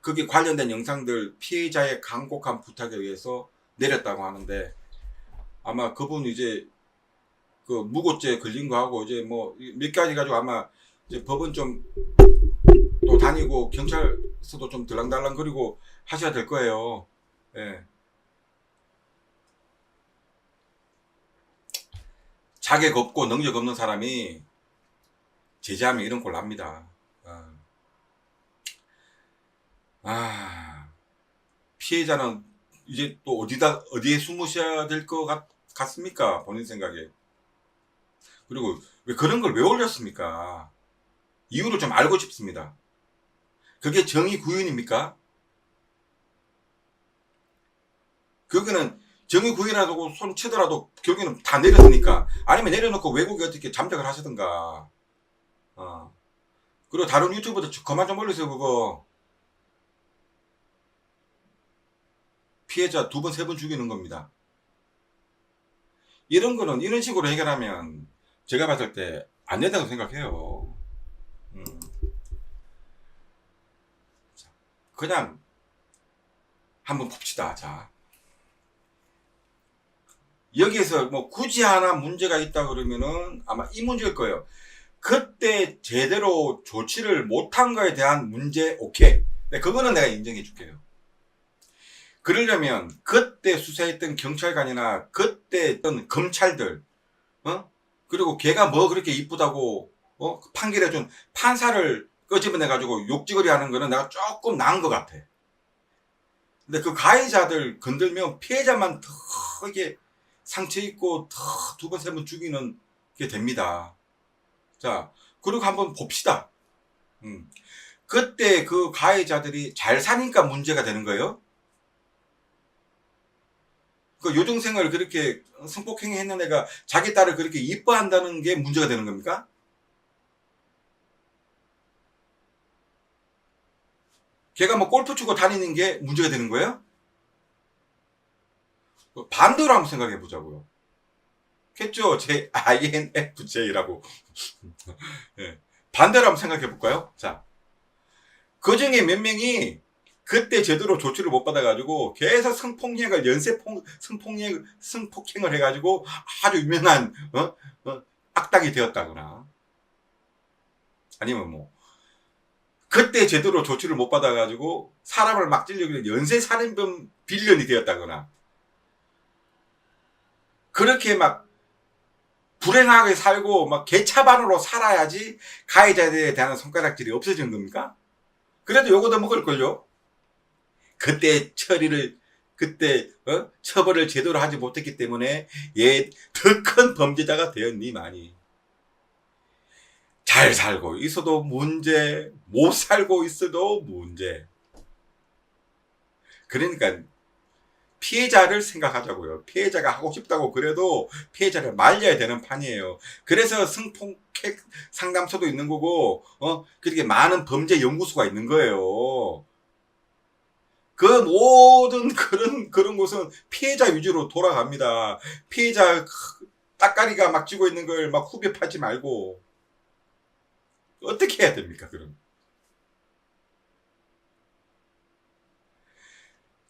거기 관련된 영상들 피해자의 간곡한 부탁에 의해서 내렸다고 하는데, 아마 그분 이제 그 무고죄 걸린 거 하고 이제 뭐 몇 가지 가지고 아마 이제 법원 좀 또 다니고 경찰서도 좀 들랑달랑거리고 하셔야 될 거예요. 예. 자격 없고 능력 없는 사람이 제재하면 이런 꼴 납니다. 피해자는 이제 또 어디에 숨으셔야 될 것 같습니까? 본인 생각에. 그리고 왜 그런 걸 왜 올렸습니까? 이유를 좀 알고 싶습니다. 그게 정의 구현입니까? 그거는 정의 구현이라고 손 치더라도 결국에는 다 내렸으니까. 아니면 내려놓고 외국에 어떻게 잠적을 하시던가. 그리고 다른 유튜버들 그만 좀 올리세요, 그거. 피해자 2번, 3번 죽이는 겁니다. 이런 거는 이런 식으로 해결하면 제가 봤을 때 안 된다고 생각해요. 그냥 한번 봅시다. 자, 여기에서 뭐 굳이 하나 문제가 있다 그러면은 아마 이 문제일 거예요. 그때 제대로 조치를 못한 거에 대한 문제, 오케이. 네, 그거는 내가 인정해 줄게요. 그러려면 그때 수사했던 경찰관이나 그때 했던 검찰들, 그리고 걔가 뭐 그렇게 이쁘다고 판결해준 판사를 끄집어내가지고 욕지거리 하는 거는 내가 조금 나은 것 같아. 근데 그 가해자들 건들면 피해자만 더 이게 상처 입고 더 2번, 3번 죽이는 게 됩니다. 자, 그리고 한번 봅시다. 그때 그 가해자들이 잘 사니까 문제가 되는 거예요. 그 요정생을 그렇게 성폭행위 했는 애가 자기 딸을 그렇게 이뻐한다는 게 문제가 되는 겁니까? 걔가 뭐 골프 치고 다니는 게 문제가 되는 거예요? 반대로 한번 생각해 보자고요. 겠죠? INFJ라고. 네. 반대로 한번 생각해 볼까요? 자, 그 중에 몇 명이 그때 제대로 조치를 못 받아가지고 계속 성폭행을 성폭행을 해가지고 아주 유명한 악당이 되었다거나, 아니면 뭐 그때 제대로 조치를 못 받아가지고 사람을 막 찔려고 연쇄 살인범 빌런이 되었다거나, 그렇게 막 불행하게 살고 막 개차반으로 살아야지 가해자들에 대한 손가락질이 없어지는 겁니까? 그래도 요거도 먹을걸요? 그때 처벌을 제대로 하지 못했기 때문에 얘 더 큰 범죄자가 되었니만이. 잘 살고 있어도 문제, 못 살고 있어도 문제. 그러니까 피해자를 생각하자고요. 피해자가 하고 싶다고 그래도 피해자를 말려야 되는 판이에요. 그래서 성폭행 상담소도 있는 거고, 그렇게 많은 범죄 연구소가 있는 거예요. 그 모든 그런 곳은 피해자 위주로 돌아갑니다. 피해자 따까리가 막 쥐고 있는 걸 막 후벼 파지 말고. 어떻게 해야 됩니까, 그럼?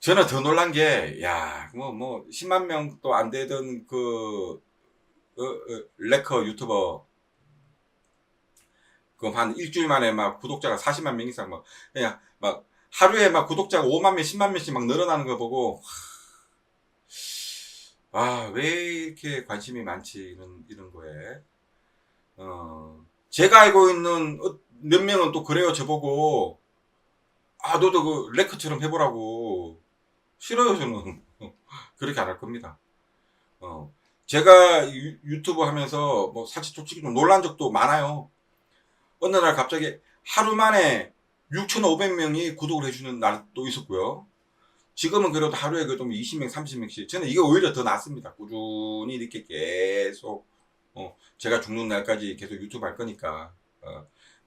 저는 더 놀란 게, 야, 10만 명도 안 되던 레커 유튜버, 한 일주일 만에 막 구독자가 40만 명 이상 그냥 막 하루에 막 구독자가 5만 명, 10만 명씩 막 늘어나는 거 보고, 왜 이렇게 관심이 많지, 이런 거에. 제가 알고 있는 몇 명은 또 그래요, 저보고. 너도 그 레커처럼 해보라고. 싫어요, 저는. 그렇게 안 할 겁니다. 제가 유튜브 하면서 사실 솔직히 좀 놀란 적도 많아요. 어느 날 갑자기 하루 만에 6,500명이 구독을 해주는 날도 있었고요. 지금은 그래도 하루에 좀 20명, 30명씩. 저는 이게 오히려 더 낫습니다. 꾸준히 이렇게 계속, 제가 죽는 날까지 계속 유튜브 할 거니까.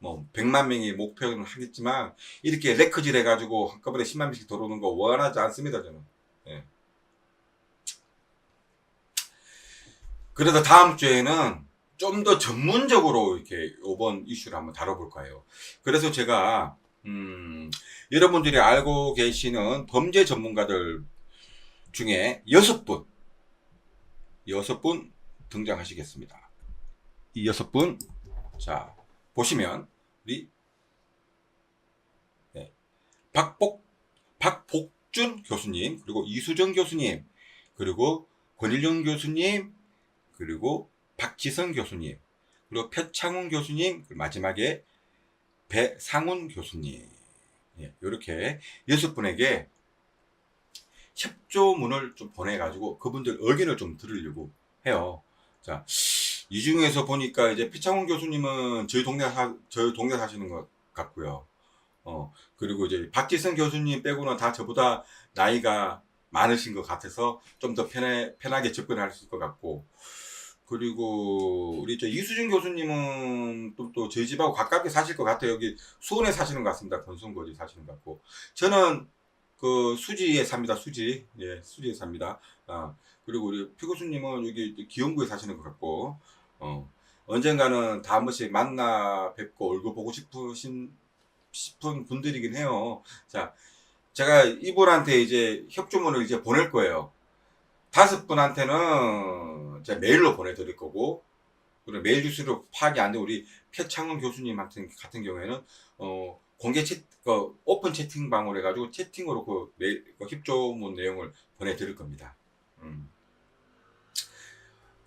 100만 명이 목표는 하겠지만, 이렇게 레커질 해가지고 한꺼번에 10만 명씩 들어오는 거 원하지 않습니다, 저는. 예. 그래서 다음 주에는 좀 더 전문적으로 이렇게 이번 이슈를 한번 다뤄볼 거예요. 그래서 제가 여러분들이 알고 계시는 범죄 전문가들 중에 6분 등장하시겠습니다. 이 6분, 자, 보시면, 우리, 네, 박복준 교수님, 그리고 이수정 교수님, 그리고 권일용 교수님, 그리고 박지선 교수님, 그리고 표창훈 교수님, 그리고 마지막에 배상훈 교수님. 예, 이렇게 6분에게 협조문을 좀 보내가지고 그분들 의견을 좀 들으려고 해요. 자, 이 중에서 보니까 이제 피창훈 교수님은 저희 동네 사시는 것 같고요. 그리고 이제 박지선 교수님 빼고는 다 저보다 나이가 많으신 것 같아서 좀 더 편하게 접근할 수 있을 것 같고, 그리고 우리 이수진 교수님은 또 저희 집하고 가깝게 사실 것 같아요. 여기 수원에 사시는 것 같습니다. 권순거리 사시는 것 같고, 저는 그 수지에 삽니다. 수지, 예, 수지에 삽니다. 그리고 우리 피 교수님은 여기 기흥구에 사시는 것 같고, 언젠가는 다 한 번씩 만나 뵙고 얼굴 보고 싶은 분들이긴 해요. 자, 제가 이분한테 이제 협조문을 이제 보낼 거예요. 5분한테는 제가 메일로 보내드릴 거고, 그리고 메일 주소로 파악이 안 돼 우리 표창훈 교수님 같은 경우에는 공개 오픈 채팅방으로 해가지고 채팅으로 그 협조문 내용을 보내드릴 겁니다.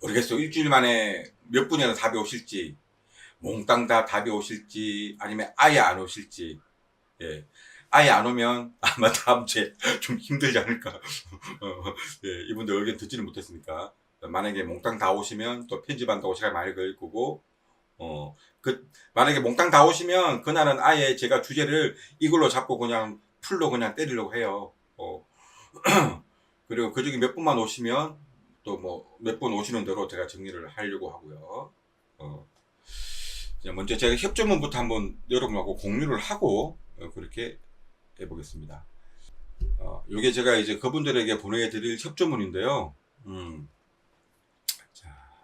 모르겠어요. 일주일 만에 몇 분이나 답이 오실지, 몽땅 다 답이 오실지, 아니면 아예 안 오실지. 예. 아예 안 오면 아마 다음 주에 좀 힘들지 않을까. 예, 이분들 의견 듣지는 못했으니까. 만약에 몽땅 다 오시면 또 편집한다고 시간 많이 걸릴 거고, 만약에 몽땅 다 오시면 그날은 아예 제가 주제를 이걸로 잡고 그냥 풀로 그냥 때리려고 해요. 그리고 그 중에 몇 분만 오시면 또 뭐 몇 분 오시는 대로 제가 정리를 하려고 하고요. 먼저 제가 협조문부터 한번 여러분하고 공유를 하고 그렇게 해보겠습니다. 요게 제가 이제 그분들에게 보내드릴 협조문인데요. 자,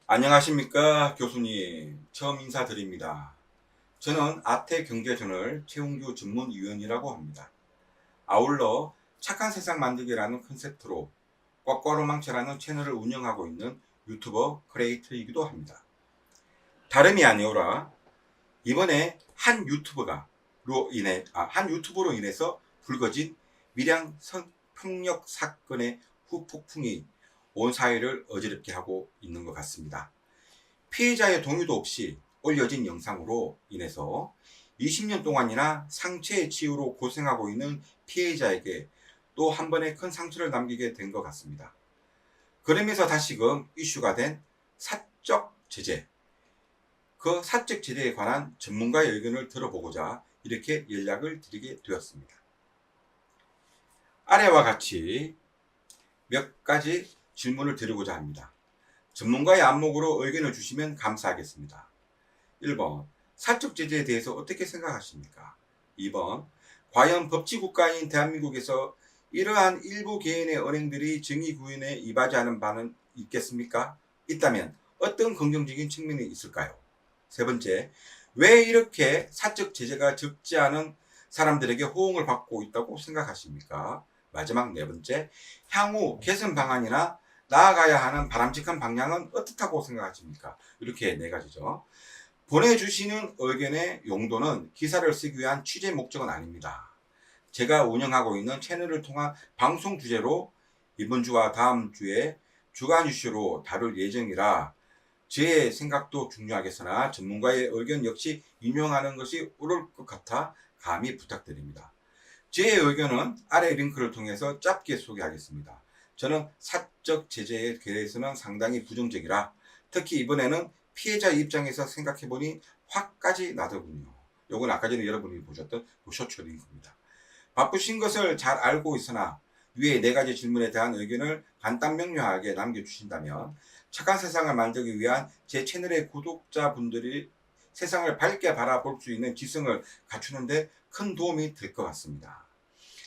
안녕하십니까 교수님, 처음 인사드립니다. 저는 아태경제저널 최웅규 전문위원이라고 합니다. 아울러 착한 세상 만들기라는 컨셉트로 꽉꽉로망치라는 채널을 운영하고 있는 유튜버 크리에이터이기도 합니다. 다름이 아니오라 이번에 한 유튜브로 인해서 불거진 밀양 성폭력 사건의 후폭풍이 온 사회를 어지럽게 하고 있는 것 같습니다. 피해자의 동의도 없이 올려진 영상으로 인해서 20년 동안이나 상처의 치유로 고생하고 있는 피해자에게 또 한 번의 큰 상처를 남기게 된 것 같습니다. 그러면서 다시금 이슈가 된 사적 제재, 그 사적 제재에 관한 전문가의 의견을 들어보고자 이렇게 연락을 드리게 되었습니다. 아래와 같이 몇 가지 질문을 드리고자 합니다. 전문가의 안목으로 의견을 주시면 감사하겠습니다. 1번, 사적 제재에 대해서 어떻게 생각하십니까? 2번, 과연 법치국가인 대한민국에서 이러한 일부 개인의 은행들이 정의 구현에 이바지하는 바는 있겠습니까? 있다면 어떤 긍정적인 측면이 있을까요? 3번째, 왜 이렇게 사적 제재가 적지 않은 사람들에게 호응을 받고 있다고 생각하십니까? 마지막 4번째, 향후 개선 방안이나 나아가야 하는 바람직한 방향은 어떻다고 생각하십니까? 이렇게 4가지죠. 보내주시는 의견의 용도는 기사를 쓰기 위한 취재 목적은 아닙니다. 제가 운영하고 있는 채널을 통한 방송 주제로 이번 주와 다음 주에 주간 이슈로 다룰 예정이라 제 생각도 중요하겠으나 전문가의 의견 역시 인용하는 것이 옳을 것 같아 감히 부탁드립니다. 제 의견은 아래 링크를 통해서 짧게 소개하겠습니다. 저는 사적 제재에 대해서는 상당히 부정적이라 특히 이번에는 피해자 입장에서 생각해보니 화까지 나더군요. 요건 아까 전에 여러분이 보셨던 그 쇼츠 링크입니다. 바쁘신 것을 잘 알고 있으나 위에 4가지 질문에 대한 의견을 간단 명료하게 남겨주신다면 착한 세상을 만들기 위한 제 채널의 구독자분들이 세상을 밝게 바라볼 수 있는 지성을 갖추는 데 큰 도움이 될 것 같습니다.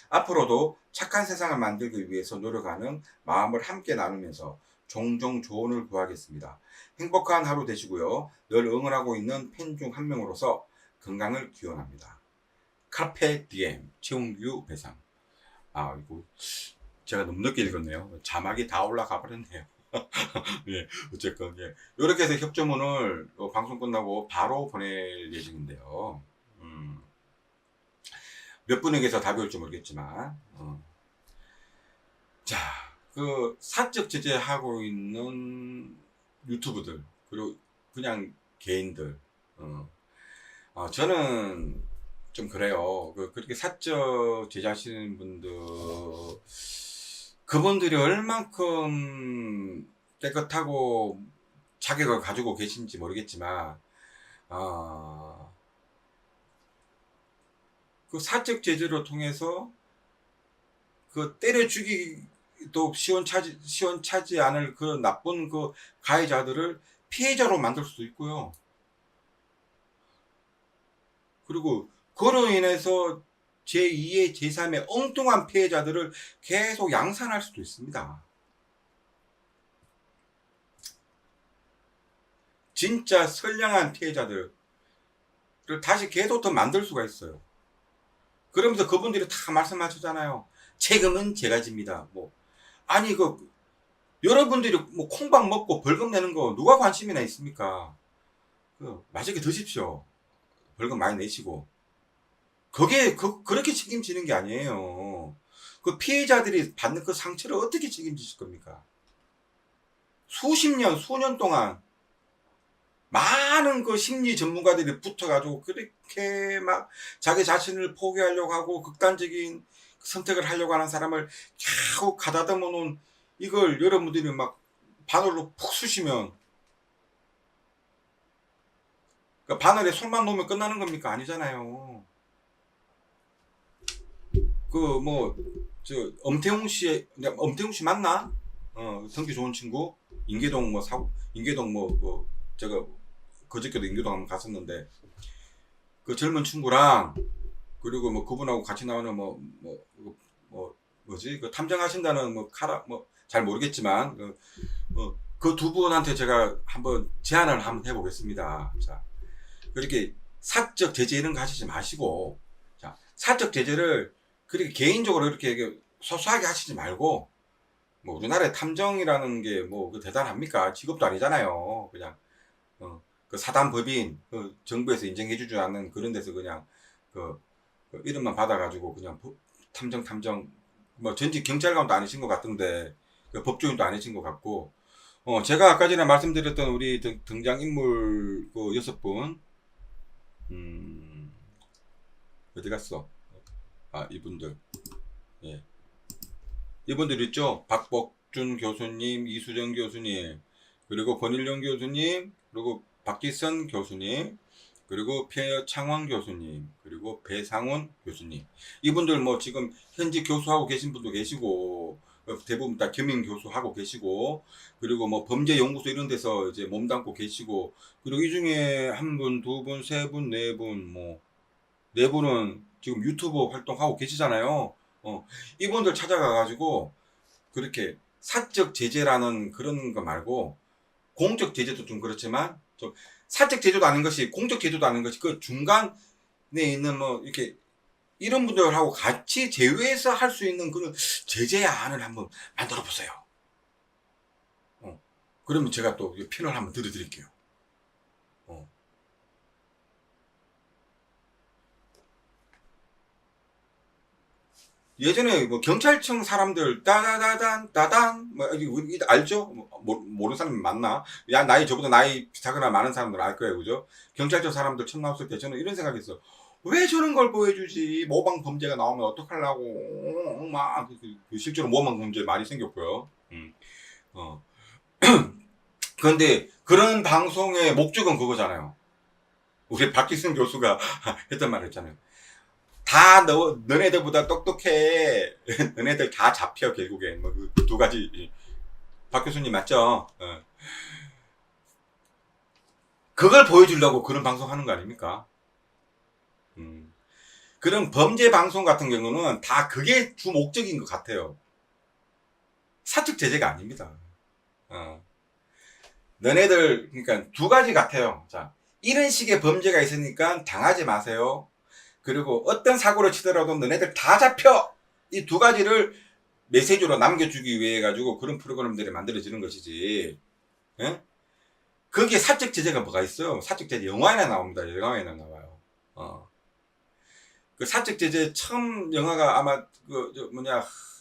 앞으로도 착한 세상을 만들기 위해서 노력하는 마음을 함께 나누면서 종종 조언을 구하겠습니다. 행복한 하루 되시고요. 늘 응원하고 있는 팬 중 한 명으로서 건강을 기원합니다. 카페 디엠 최웅규 배상. 아, 이거 제가 너무 늦게 읽었네요. 자막이 다 올라가 버렸네요. 예, 어쨌건 예. 이렇게 해서 협조문을 방송 끝나고 바로 보낼 예정인데요. 몇 분에게서 답이 올지 모르겠지만, 자, 그 사적 제재하고 있는 유튜브들 그리고 그냥 개인들, 저는 좀 그래요. 그렇게 사적 제재하시는 분들, 그분들이 얼만큼 깨끗하고 자격을 가지고 계신지 모르겠지만, 그 사적 제재를 통해서 그 때려 죽이도 시원차지 않을 그 나쁜 그 가해자들을 피해자로 만들 수도 있고요. 그리고 그로 인해서 제2의 제3의 엉뚱한 피해자들을 계속 양산할 수도 있습니다. 진짜 선량한 피해자들을 다시 계속 더 만들 수가 있어요. 그러면서 그분들이 다 말씀하셨잖아요. 책임은 제가 집니다. 뭐 아니 여러분들이 뭐 콩밥 먹고 벌금 내는 거 누가 관심이나 있습니까? 맛있게 드십시오. 벌금 많이 내시고. 그게 그렇게 책임지는 게 아니에요. 그 피해자들이 받는 그 상처를 어떻게 책임지실 겁니까? 수십 년, 수년 동안 많은 그 심리 전문가들이 붙어가지고 그렇게 막 자기 자신을 포기하려고 하고 극단적인 선택을 하려고 하는 사람을 계속 가다듬어 놓은 이걸 여러분들이 막 바늘로 푹 쑤시면, 그러니까 바늘에 손만 놓으면 끝나는 겁니까? 아니잖아요. 엄태웅 씨 맞나? 성격 좋은 친구? 인계동 제가 그저께도 인계동 한번 갔었는데, 그 젊은 친구랑, 그리고 뭐 그분하고 같이 나오는 그 탐정하신다는 잘 모르겠지만, 그 두 분한테 제가 한번 제안을 한번 해보겠습니다. 자, 그렇게 사적 제재 이런 거 하시지 마시고, 자, 사적 제재를 그렇게 개인적으로 이렇게 소소하게 하시지 말고, 뭐 우리나라의 탐정이라는 게 대단합니까? 직업도 아니잖아요. 그냥 그 사단법인 정부에서 인정해주지 않는 그런 데서 그냥 그 이름만 받아가지고 그냥 탐정 뭐 전직 경찰관도 아니신 것 같은데, 법조인도 아니신 것 같고, 제가 아까 전에 말씀드렸던 우리 등장인물 그 6분, 어디 갔어? 이분들, 예, 이분들 있죠. 박복준 교수님, 이수정 교수님, 그리고 권일용 교수님, 그리고 박기선 교수님, 그리고 표창원 교수님, 그리고 배상훈 교수님. 이분들 지금 현직 교수하고 계신 분도 계시고, 대부분 다 겸임 교수하고 계시고, 그리고 범죄연구소 이런 데서 이제 몸담고 계시고, 그리고 이 중에 한 분, 두 분, 세 분, 네 분, 네 분은 지금 유튜브 활동하고 계시잖아요. 이분들 찾아가가지고, 그렇게 사적 제재라는 그런 거 말고, 공적 제재도 좀 그렇지만, 좀 사적 제재도 아닌 것이, 공적 제재도 아닌 것이, 그 중간에 있는 이렇게, 이런 분들하고 같이 제외해서 할 수 있는 그런 제재안을 한번 만들어 보세요. 그러면 제가 또 편을 한번 들어드릴게요. 예전에 경찰청 사람들 따단 이거 알죠? 모르는 사람이 많나? 나이 저보다 나이 비슷하거나 많은 사람들 알 거예요, 그죠? 경찰청 사람들 처음 나왔을 때 저는 이런 생각했어. 왜 저런 걸 보여주지? 모방 범죄가 나오면 어떡하려고? 막 실제로 모방 범죄 많이 생겼고요. 그런데 그런 방송의 목적은 그거잖아요. 우리 박기승 교수가 했던 말 했잖아요. 다 너네들보다 똑똑해. 너네들 다 잡혀, 결국엔. 그 두 가지. 박 교수님 맞죠? 그걸 보여주려고 그런 방송 하는 거 아닙니까? 그런 범죄 방송 같은 경우는 다 그게 주 목적인 것 같아요. 사적 제재가 아닙니다. 너네들, 그러니까 두 가지 같아요. 자, 이런 식의 범죄가 있으니까 당하지 마세요. 그리고 어떤 사고를 치더라도 너네들 다 잡혀! 이 두 가지를 메시지로 남겨주기 위해 가지고 그런 프로그램들이 만들어지는 것이지. 예? 거기에 사적 제재가 뭐가 있어요? 사적 제재 영화에나 나옵니다. 영화에나 나와요. 그 사적 제재 처음 영화가 아마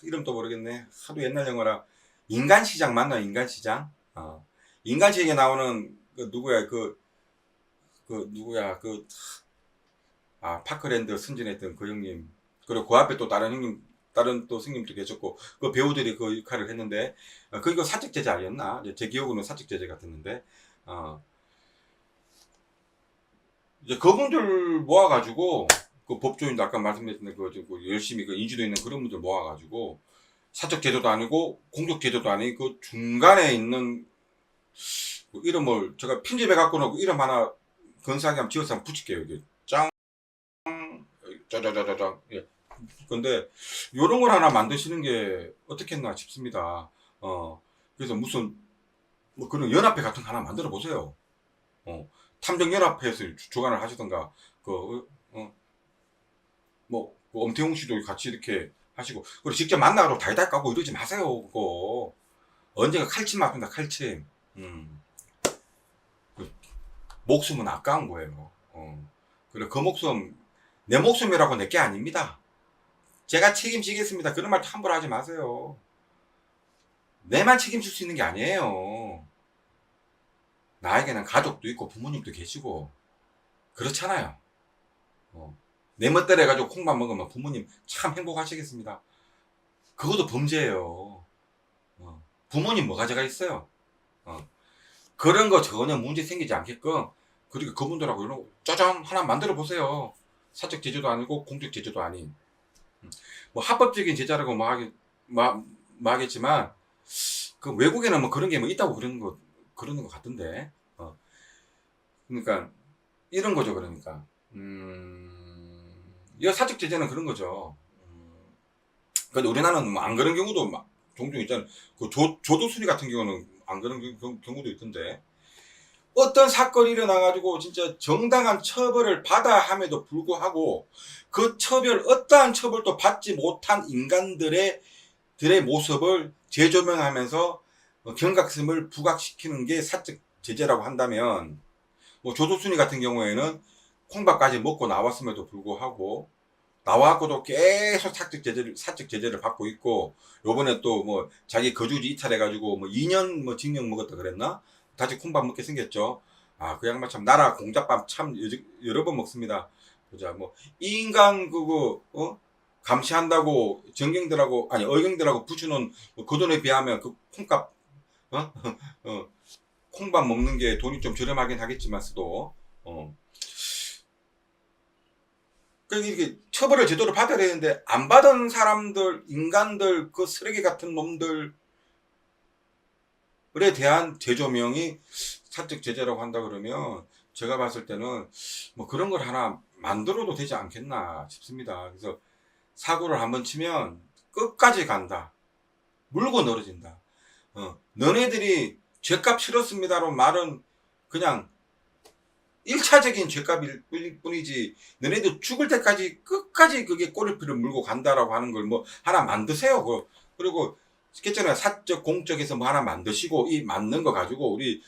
이름도 모르겠네. 하도 옛날 영화라. 인간시장 맞나? 인간시장? 인간시장에 나오는 누구야? 파크랜드 승진했던 그 형님. 그리고 그 앞에 또 다른 형님, 다른 또 승님도 계셨고, 그 배우들이 그 역할을 했는데, 그거 사적 제재 아니었나? 제 기억으로는 사적 제재 같았는데, 이제 그분들 모아가지고, 그 법조인도 아까 말씀드렸던 열심히 인지도 있는 그런 분들 모아가지고, 사적 제재도 아니고, 공적 제재도 아니고, 그 중간에 있는 그 이름을 제가 편집해갖고는 이름 하나 건사하게 한번 지어서 한번 붙일게요. 여기. 짜자자자자. 예. 근데, 요런 걸 하나 만드시는 게 어떻겠나 싶습니다. 그래서 무슨, 그런 연합회 같은 거 하나 만들어 보세요. 탐정연합회에서 주관을 하시던가, 엄태웅 씨도 같이 이렇게 하시고, 그리고 직접 만나러 달달 까고 이러지 마세요, 그거. 언젠가 칼침 맞습니다, 칼침. 목숨은 아까운 거예요. 그래, 그 목숨, 내 목숨이라고 내 게 아닙니다. 제가 책임지겠습니다. 그런 말 함부로 하지 마세요. 내만 책임질 수 있는 게 아니에요. 나에게는 가족도 있고 부모님도 계시고 그렇잖아요. 내 멋대로 해가지고 콩밥 먹으면 부모님 참 행복하시겠습니다. 그것도 범죄예요. 부모님 뭐 가져가 있어요. 그런 거 전혀 문제 생기지 않게끔, 그리고 그분들하고 이런 거 짜잔 하나 만들어 보세요. 사적 제재도 아니고 공적 제재도 아닌. 뭐 합법적인 제재라고 하겠지만, 그 외국에는 뭐 그런 게 뭐 있다고 그러는 것 같던데. 그러니까 이런 거죠. 그러니까 이 사적 제재는 그런 거죠. 근데 우리나라는 뭐 안 그런 경우도 막 종종 있잖아요. 그 조두순이 같은 경우는 안 그런 경우도 있던데. 어떤 사건이 일어나가지고 진짜 정당한 처벌을 받아야 함에도 불구하고 그 어떠한 처벌도 받지 못한 인간들의 모습을 재조명하면서 경각심을 부각시키는 게 사적 제재라고 한다면, 뭐 조두순이 같은 경우에는 콩밥까지 먹고 나왔음에도 불구하고 나와갖고도 계속 사적 제재를 받고 있고, 요번에 또 뭐 자기 거주지 이탈해가지고 뭐 2년 뭐 징역 먹었다 그랬나? 다시 콩밥 먹게 생겼죠. 그 양반 참 나라 공작밥 참 여러 번 먹습니다. 보자, 뭐 이 인간 감시한다고 의경들하고 붙여놓은 그 돈에 비하면 그 콩밥 콩밥 먹는 게 돈이 좀 저렴하긴 하겠지만서도 이렇게 처벌을 제대로 받아야 되는데 안 받은 사람들, 인간들, 그 쓰레기 같은 놈들에 대한 재조명이 사적 제재라고 한다 그러면, 제가 봤을 때는 뭐 그런 걸 하나 만들어도 되지 않겠나 싶습니다. 그래서 사고를 한번 치면 끝까지 간다. 물고 늘어진다. 너네들이 죄값 치렀습니다로 말은 그냥 1차적인 죄값일 뿐이지, 너네들 죽을 때까지 끝까지 그게 꼬리표를 물고 간다라고 하는 걸 뭐 하나 만드세요. 그리고 있겠잖아요. 사적 공적에서 뭐 하나 만드시고, 이 맞는 거 가지고 우리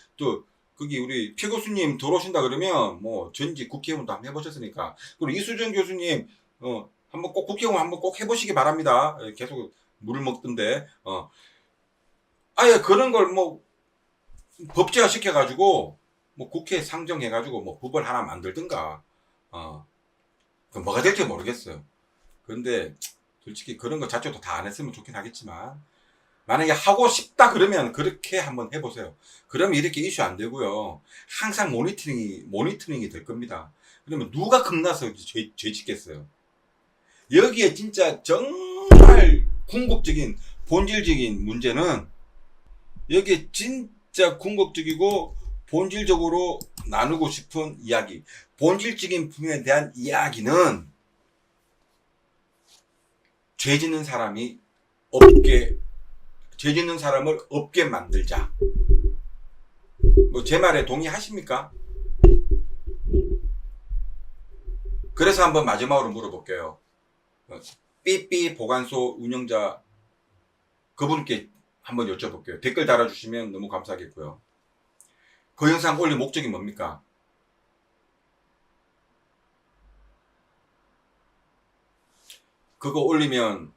피 교수님 들어오신다 그러면 뭐 전직 국회의원도 한번 해보셨으니까, 그리고 이수정 교수님 한번 꼭 국회의원 한번 꼭 해보시기 바랍니다. 계속 물을 먹던데. 아예 그런 걸 뭐 법제화 시켜가지고 뭐 국회에 상정해가지고 뭐 법을 하나 만들든가, 그 뭐가 될지 모르겠어요. 그런데 솔직히 그런 거 자체도 다 안 했으면 좋긴 하겠지만, 만약에 하고 싶다 그러면 그렇게 한번 해보세요. 그러면 이렇게 이슈 안 되고요. 항상 모니터링이 될 겁니다. 그러면 누가 겁나서 죄 짓겠어요. 여기에 진짜 정말 궁극적인 본질적인 문제는, 여기에 진짜 궁극적이고 본질적으로 나누고 싶은 이야기, 본질적인 부분에 대한 이야기는, 죄 짓는 사람을 없게 만들자. 뭐 제 말에 동의하십니까? 그래서 한번 마지막으로 물어볼게요. 삐삐 보관소 운영자 그분께 한번 여쭤볼게요. 댓글 달아주시면 너무 감사하겠고요. 그 영상 올릴 목적이 뭡니까? 그거 올리면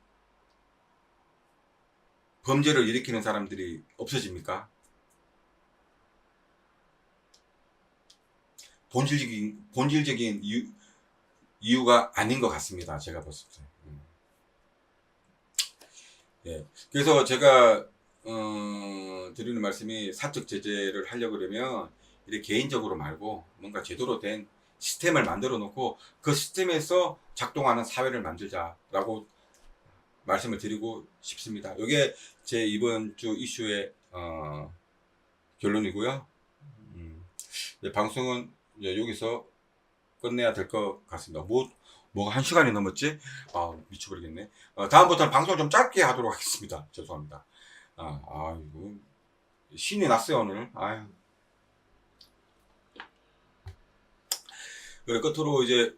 범죄를 일으키는 사람들이 없어집니까? 본질적인 이유가 아닌 것 같습니다. 제가 봤을 때. 예. 그래서 제가 드리는 말씀이 사적 제재를 하려고 그러면 이렇게 개인적으로 말고 뭔가 제대로 된 시스템을 만들어 놓고 그 시스템에서 작동하는 사회를 만들자라고 말씀을 드리고 싶습니다. 이게 제 이번 주 이슈의 결론이고요. 방송은 이제 여기서 끝내야 될 것 같습니다. 뭐가 1시간이 넘었지? 미쳐버리겠네. 다음부터는 방송을 좀 짧게 하도록 하겠습니다. 죄송합니다. 이거 신이 났어요, 오늘. 아유. 그리고 끝으로 이제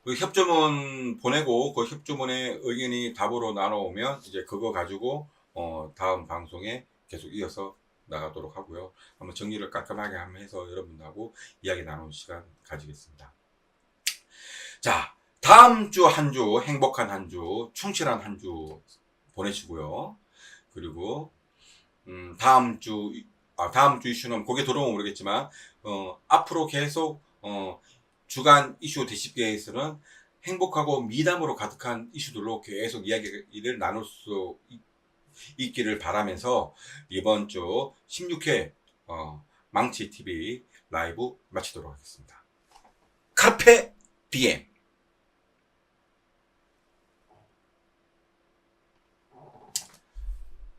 그 협조문 보내고 그 협조문의 의견이 답으로 나눠오면 이제 그거 가지고 다음 방송에 계속 이어서 나가도록 하고요. 한번 정리를 깔끔하게 한번 해서 여러분들하고 이야기 나누는 시간 가지겠습니다. 자, 다음 주 한 주 행복한 한 주, 충실한 한 주 보내시고요. 그리고 다음 주 이슈는 거기에 들어오면 모르겠지만 앞으로 계속 주간 이슈 대십계에서는 행복하고 미담으로 가득한 이슈들로 계속 이야기를 나눌 수 있기를 바라면서 이번 주 16회 망치TV 라이브 마치도록 하겠습니다. 카페 DM